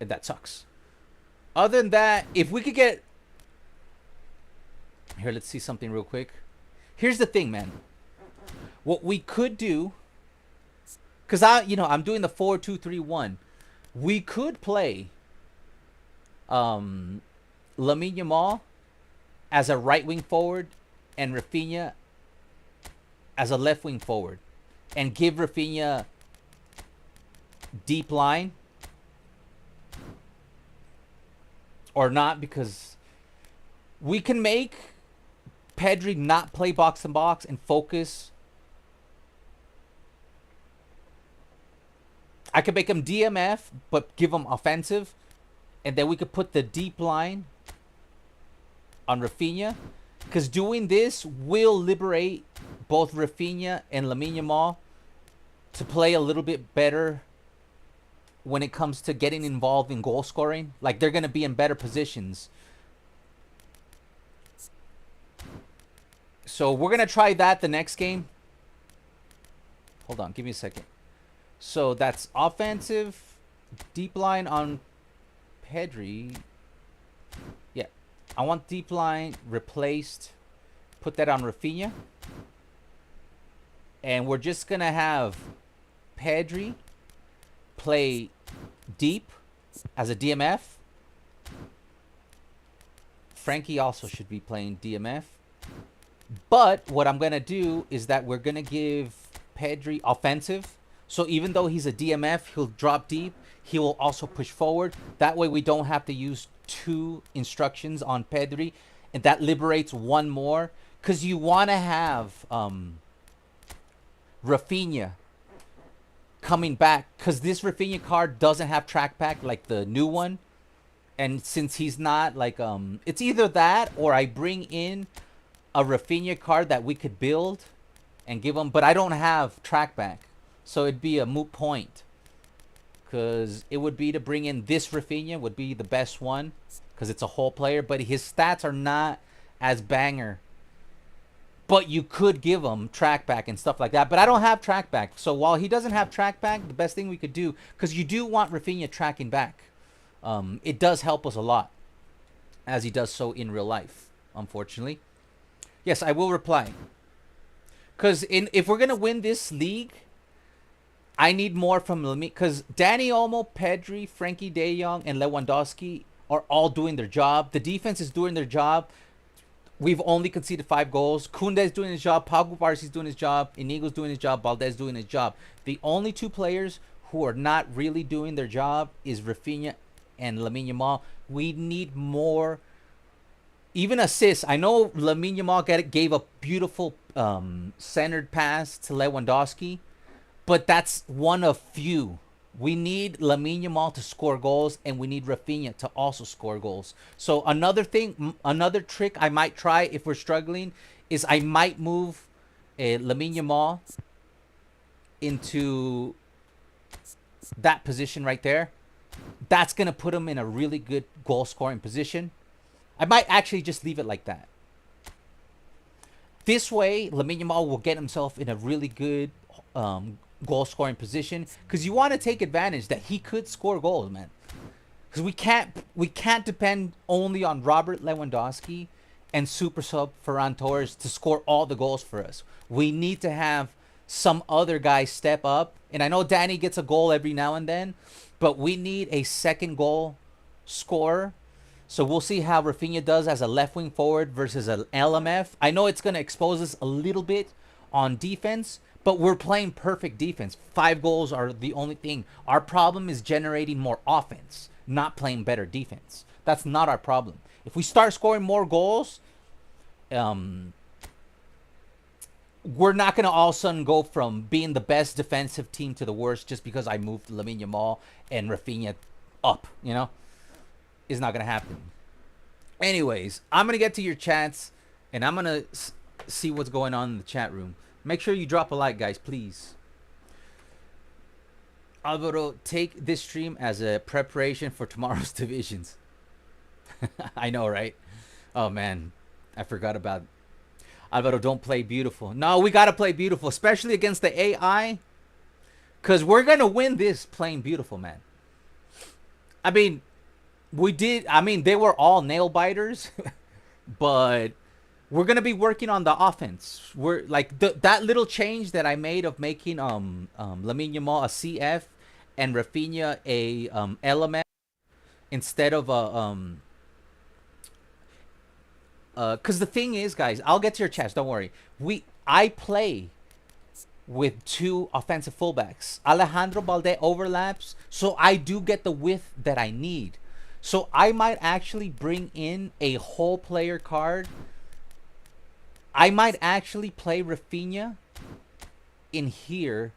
And that sucks. Other than that, if we could get... Here, let's see something real quick. Here's the thing, man. What we could do... Because I'm doing the 4-2-3-1. We could play Lamine Yamal as a right wing forward and Rafinha as a left wing forward, and give Rafinha deep line, or not, because we can make Pedri not play box to box and focus. I could make him DMF but give him offensive, and then we could put the deep line on Rafinha, because doing this will liberate both Rafinha and Lamine Yamal to play a little bit better when it comes to getting involved in goal scoring. Like, they're going to be in better positions. So we're going to try that the next game. Hold on, give me a second. So that's offensive, deep line on Pedri. Yeah, I want deep line replaced. Put that on Rafinha. And we're just going to have Pedri play deep as a DMF. Frankie also should be playing DMF. But what I'm going to do is that we're going to give Pedri offensive. So even though he's a DMF, he'll drop deep. He will also push forward. That way we don't have to use 2 instructions on Pedri. And that liberates 1 more. Because you want to have Rafinha coming back. Because this Rafinha card doesn't have trackback like the new one. And since he's not like... it's either that or I bring in a Rafinha card that we could build and give him. But I don't have trackback. So it'd be a moot point. Because it would be to bring in this Rafinha would be the best one. Because it's a whole player. But his stats are not as banger. But you could give him trackback and stuff like that. But I don't have trackback. So while he doesn't have trackback, the best thing we could do... Because you do want Rafinha tracking back. It does help us a lot. As he does so in real life. Unfortunately. Yes, I will reply. Because if we're going to win this league... I need more from Lamine, because Dani Olmo, Pedri, Frankie De Jong, and Lewandowski are all doing their job. The defense is doing their job. We've only conceded 5 goals. Koundé is doing his job. Pau Cubarsí is doing his job. Inigo's doing his job. Valdez doing his job. The only 2 players who are not really doing their job is Rafinha and Lamine Yamal. We need more, even assists. I know Lamine Yamal gave a beautiful centered pass to Lewandowski. But that's one of few. We need Lamine Yamal to score goals, and we need Rafinha to also score goals. So another thing, another trick I might try if we're struggling is I might move Lamine Yamal into that position right there. That's going to put him in a really good goal-scoring position. I might actually just leave it like that. This way, Lamine Yamal will get himself in a really good goal scoring position, because you want to take advantage that he could score goals, man. Because we can't depend only on Robert Lewandowski and super sub Ferran Torres to score all the goals for us. We need to have some other guy step up. And I know Danny gets a goal every now and then, but we need a second goal scorer. So we'll see how Rafinha does as a left wing forward versus an LMF. I know it's going to expose us a little bit on defense, but we're playing perfect defense. 5 goals are the only thing. Our problem is generating more offense, not playing better defense. That's not our problem. If we start scoring more goals, we're not going to all of a sudden go from being the best defensive team to the worst just because I moved Lamine Yamal and Rafinha up, you know? It's not going to happen. Anyways, I'm going to get to your chats, and I'm going to see what's going on in the chat room. Make sure you drop a like, guys, please. Alvaro, take this stream as a preparation for tomorrow's divisions. I know, right? Oh, man. I forgot about it. Alvaro, don't play beautiful. No, we got to play beautiful, especially against the AI, because we're going to win this playing beautiful, man. I mean, they were all nail biters, but we're going to be working on the offense. We're like that little change that I made of making Lamine Yamal a CF and Rafinha a element instead of a because the thing is, guys, I'll get to your chats, don't worry. I play with 2 offensive fullbacks. Alejandro Balde overlaps, so I do get the width that I need. So I might actually bring in a whole player card. I might actually play Rafinha in here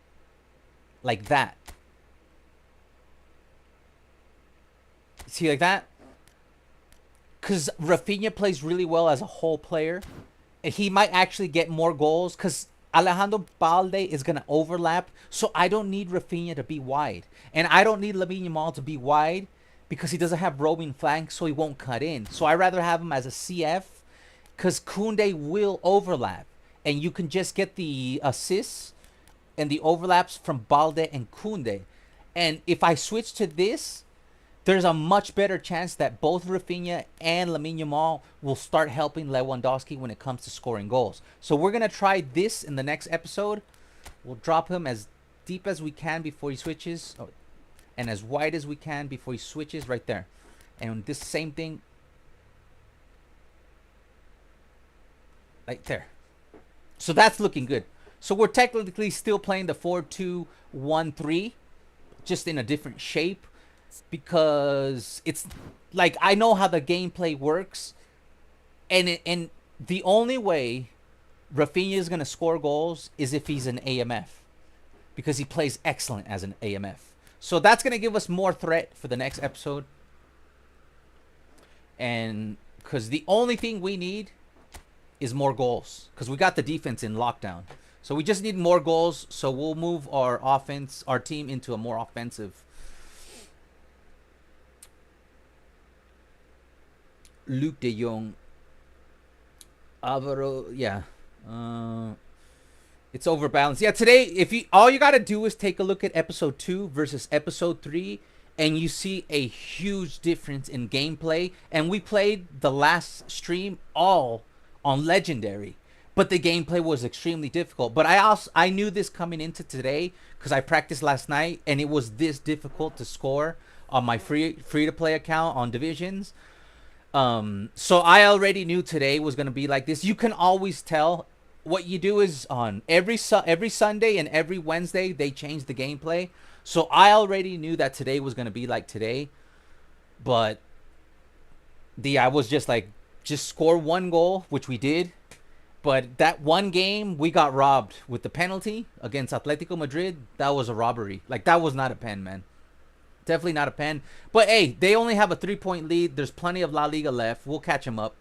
like that. See, like that? Because Rafinha plays really well as a whole player. And he might actually get more goals because Alejandro Balde is going to overlap. So I don't need Rafinha to be wide. And I don't need Lamine Yamal to be wide because he doesn't have roaming flanks, so he won't cut in. So I'd rather have him as a CF because Koundé will overlap. And you can just get the assists and the overlaps from Balde and Koundé. And if I switch to this, there's a much better chance that both Rafinha and Lamine Yamal will start helping Lewandowski when it comes to scoring goals. So we're going to try this in the next episode. We'll drop him as deep as we can before he switches. And as wide as we can before he switches right there. And this same thing. Right there. So that's looking good. So we're technically still playing the 4-2-1-3. Just in a different shape. Because it's like I know how the gameplay works, and the only way Rafinha is gonna score goals is if he's an AMF, because he plays excellent as an AMF. So that's gonna give us more threat for the next episode, and because the only thing we need is more goals, because we got the defense in lockdown. So we just need more goals. So we'll move our team into a more offensive. Luke de Jong, Alvaro, yeah, it's overbalanced. Yeah, today, all you gotta do is take a look at episode 2 versus episode 3, and you see a huge difference in gameplay. And we played the last stream all on legendary, but the gameplay was extremely difficult. But I knew this coming into today because I practiced last night, and it was this difficult to score on my free to play account on divisions. So I already knew today was going to be like this. You can always tell. What you do is on every Sunday and every Wednesday, they change the gameplay. So I already knew that today was going to be like today. But I was just like, just score 1 goal, which we did. But that one game, we got robbed with the penalty against Atletico Madrid. That was a robbery. Like, that was not a pen, man. Definitely not a pen. But, hey, they only have a 3-point lead. There's plenty of La Liga left. We'll catch them up.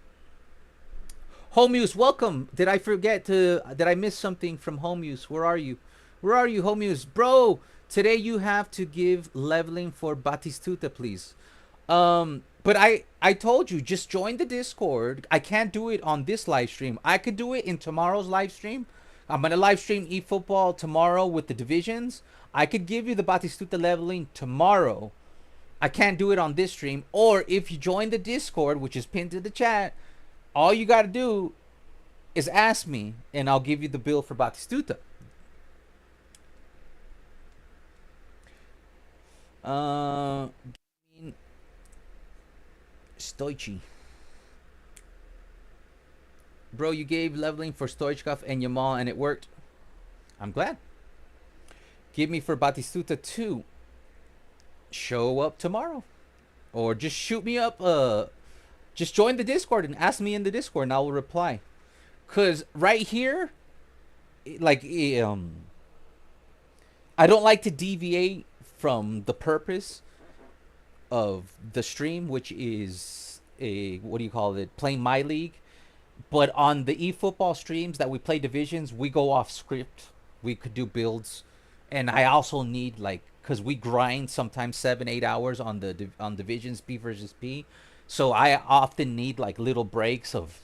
Homeuse, welcome. Did I miss something from Homeuse? Where are you? Where are you, Homeuse? Bro, today you have to give leveling for Batistuta, please. But I told you, just join the Discord. I can't do it on this live stream. I could do it in tomorrow's live stream. I'm gonna live stream eFootball tomorrow with the divisions. I could give you the Batistuta leveling tomorrow. I can't do it on this stream. Or if you join the Discord, which is pinned to the chat, all you gotta do is ask me, and I'll give you the build for Batistuta. Stoichi. Bro, you gave leveling for Stoichkov and Yamal and it worked. I'm glad. Give me for Batistuta 2. Show up tomorrow. Or just shoot me up. Just join the Discord and ask me in the Discord and I will reply. Because right here, like, I don't like to deviate from the purpose of the stream, which is what do you call it? Playing my league. But on the eFootball streams that we play divisions, we go off script. We could do builds, and I also need, like, because we grind sometimes 7-8 hours on the on divisions P versus P, so I often need like little breaks of,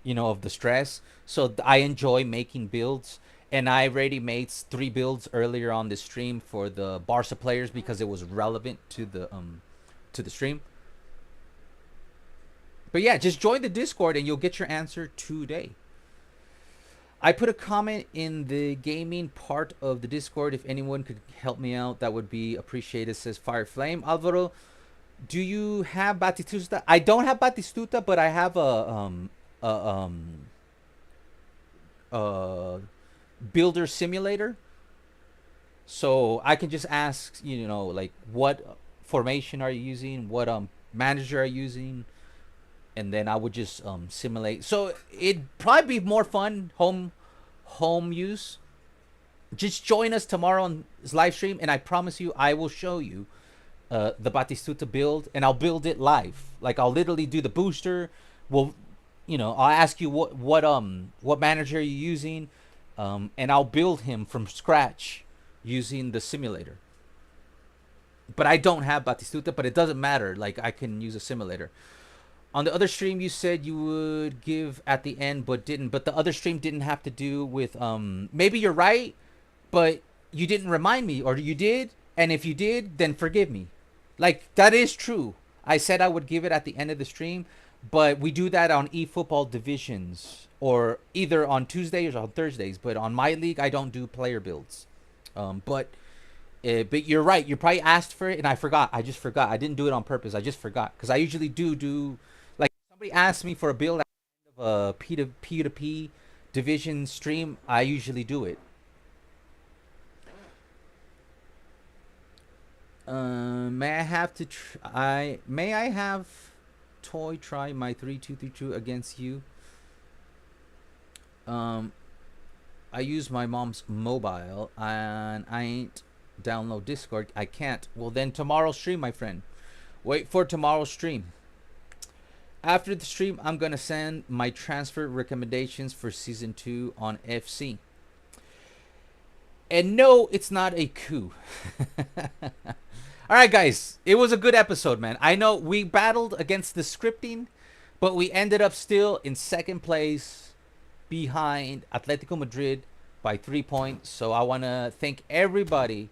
of the stress. So I enjoy making builds, and I already made 3 builds earlier on the stream for the Barça players because it was relevant to the stream. But yeah, just join the Discord and you'll get your answer today. I put a comment in the gaming part of the Discord. If anyone could help me out, that would be appreciated, says Fire Flame. Alvaro, do you have Batistuta? I don't have Batistuta, but I have a builder simulator. So I can just ask, like, what formation are you using? What manager are you using? And then I would just simulate. So it'd probably be more fun home use. Just join us tomorrow on this live stream, and I promise you, I will show you the Batistuta build, and I'll build it live. Like, I'll literally do the booster. I'll ask you what manager you're using, and I'll build him from scratch using the simulator. But I don't have Batistuta, but it doesn't matter. Like, I can use a simulator. On the other stream, you said you would give at the end, but didn't. But the other stream didn't have to do with... maybe you're right, but you didn't remind me. Or you did, and if you did, then forgive me. Like, that is true. I said I would give it at the end of the stream, but we do that on eFootball divisions. Or either on Tuesdays or on Thursdays. But on my league, I don't do player builds. But you're right. You probably asked for it, and I forgot. I just forgot. I didn't do it on purpose. I just forgot. Because I usually do... Somebody asked me for a build at the end of a P2P division stream, I usually do it. May I have Toy try my 3-2-3-2 against you? I use my mom's mobile and I ain't download Discord. I can't. Well, then tomorrow's stream, my friend. Wait for tomorrow's stream. After the stream, I'm going to send my transfer recommendations for Season 2 on FC. And no, it's not a coup. Alright, guys. It was a good episode, man. I know we battled against the scripting, but we ended up still in second place behind Atletico Madrid by 3 points. So I want to thank everybody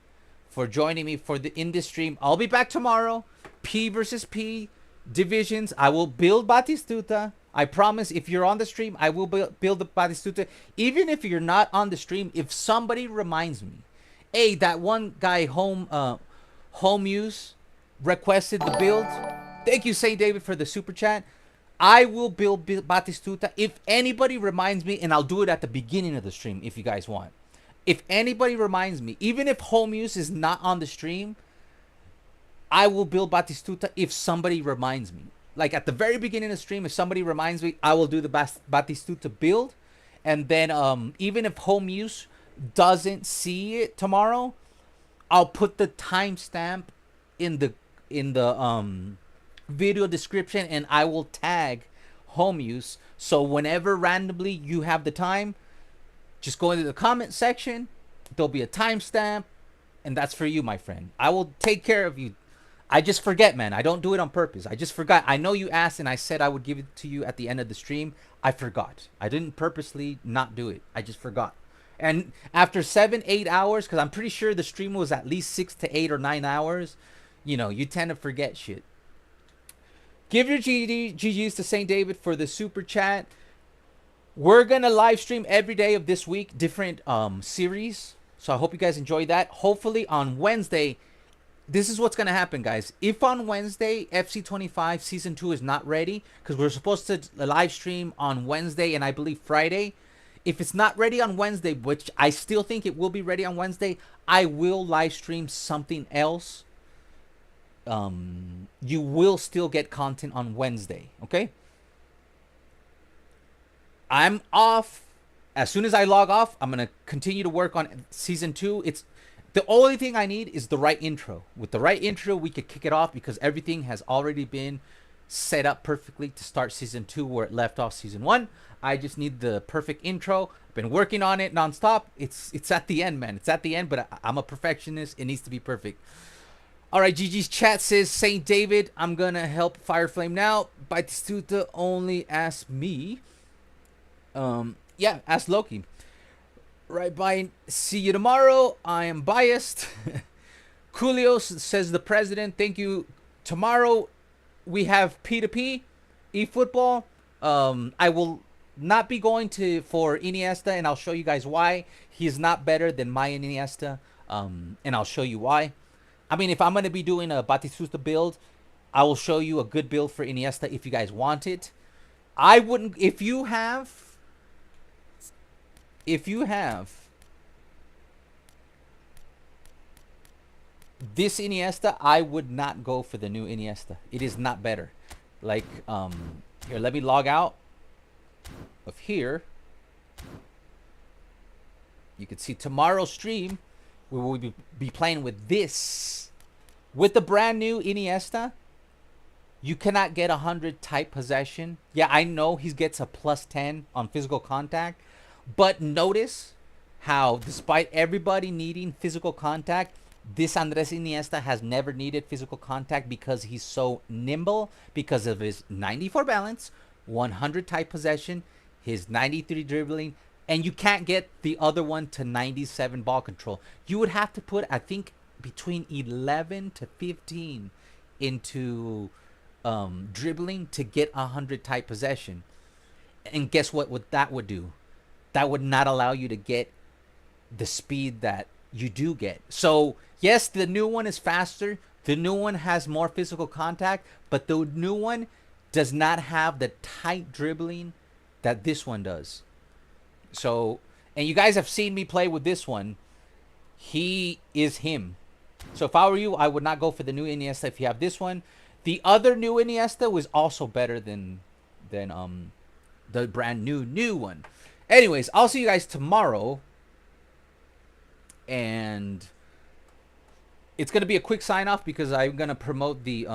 for joining me in this stream. I'll be back tomorrow. P versus P. Divisions. I will build Batistuta. I promise, if you're on the stream, I will build the Batistuta. Even if you're not on the stream, if somebody reminds me, hey, that one guy home use requested the build. Thank you, Saint David, for the super chat. I will build Batistuta if anybody reminds me, and I'll do it at the beginning of the stream if you guys want. If anybody reminds me, even if home use is not on the stream, I will build Batistuta if somebody reminds me. Like at the very beginning of the stream, if somebody reminds me, I will do the Batistuta build. And then even if home use doesn't see it tomorrow, I'll put the timestamp in the video description, and I will tag home use. So whenever randomly you have the time, just go into the comment section. There'll be a timestamp, and that's for you, my friend. I will take care of you. I just forget, man. I don't do it on purpose. I just forgot. I know you asked, and I said I would give it to you at the end of the stream. I forgot. I didn't purposely not do it. I just forgot. And after 7-8 hours, because I'm pretty sure the stream was at least 6 to 8 or 9 hours, you know, you tend to forget shit. Give your GGs to St. David for the super chat. We're going to live stream every day of this week, different series. So I hope you guys enjoy that. Hopefully on Wednesday, this is what's going to happen, guys. If on Wednesday, FC25 Season 2 is not ready, because we're supposed to live stream on Wednesday and I believe Friday. If it's not ready on Wednesday, which I still think it will be ready on Wednesday, I will live stream something else. You will still get content on Wednesday, okay? I'm off. As soon as I log off, I'm going to continue to work on Season 2. It's the only thing I need is the right intro. With the right intro, we could kick it off because everything has already been set up perfectly to start Season 2 where it left off Season 1. I just need the perfect intro. I've been working on it nonstop. It's at the end, man. It's at the end, but I'm a perfectionist. It needs to be perfect. All right, GG's chat says, St. David, I'm going to help Fireflame now. Batistuta only asked me. Yeah, ask Loki. Right, bye. See you tomorrow. I am biased. Coolios says the president. Thank you. Tomorrow we have P2P, eFootball. I will not be going for Iniesta, and I'll show you guys why. He is not better than my Iniesta, and I'll show you why. I mean, if I'm going to be doing a Batistuta build, I will show you a good build for Iniesta if you guys want it. I wouldn't, if you have this Iniesta, I would not go for the new Iniesta. It is not better. Like, here, let me log out of here. You can see tomorrow's stream, we will be playing with this. With the brand new Iniesta, you cannot get 100 tight possession. Yeah, I know he gets a +10 on physical contact. But notice how, despite everybody needing physical contact, this Andres Iniesta has never needed physical contact because he's so nimble, because of his 94 balance, 100 tight possession, his 93 dribbling, and you can't get the other one to 97 ball control. You would have to put, I think, between 11 to 15 into dribbling to get 100 tight possession. And guess what that would do? That would not allow you to get the speed that you do get. So, yes, the new one is faster. The new one has more physical contact. But the new one does not have the tight dribbling that this one does. So, and you guys have seen me play with this one. He is him. So, if I were you, I would not go for the new Iniesta if you have this one. The other new Iniesta was also better than the brand new one. Anyways, I'll see you guys tomorrow. And it's going to be a quick sign off because I'm going to promote the,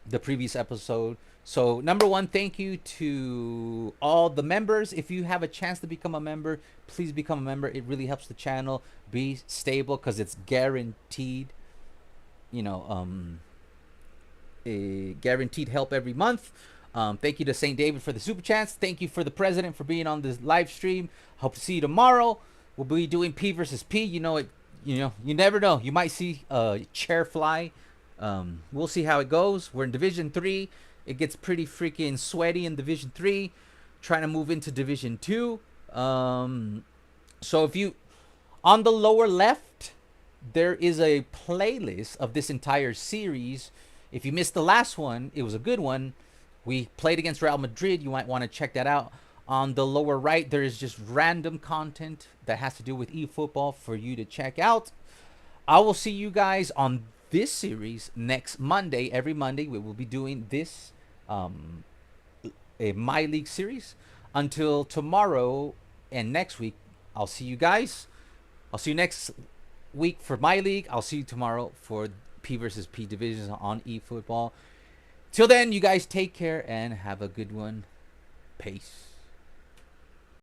the previous episode. So, number one, thank you to all the members. If you have a chance to become a member, please become a member. It really helps the channel be stable because it's guaranteed, a guaranteed help every month. Thank you to St. David for the super chats. Thank you for the president for being on this live stream. Hope to see you tomorrow. We'll be doing P versus P. You never know. You might see a chair fly. We'll see how it goes. We're in Division 3. It gets pretty freaking sweaty in Division 3. Trying to move into Division 2. So if you, on the lower left, there is a playlist of this entire series. If you missed the last one, it was a good one. We played against Real Madrid. You might want to check that out. On the lower right, there is just random content that has to do with eFootball for you to check out. I will see you guys on this series next Monday. Every Monday, we will be doing this a My League series. Until tomorrow and next week, I'll see you guys. I'll see you next week for My League. I'll see you tomorrow for P versus P divisions on eFootball. Till then, you guys take care and have a good one. Peace.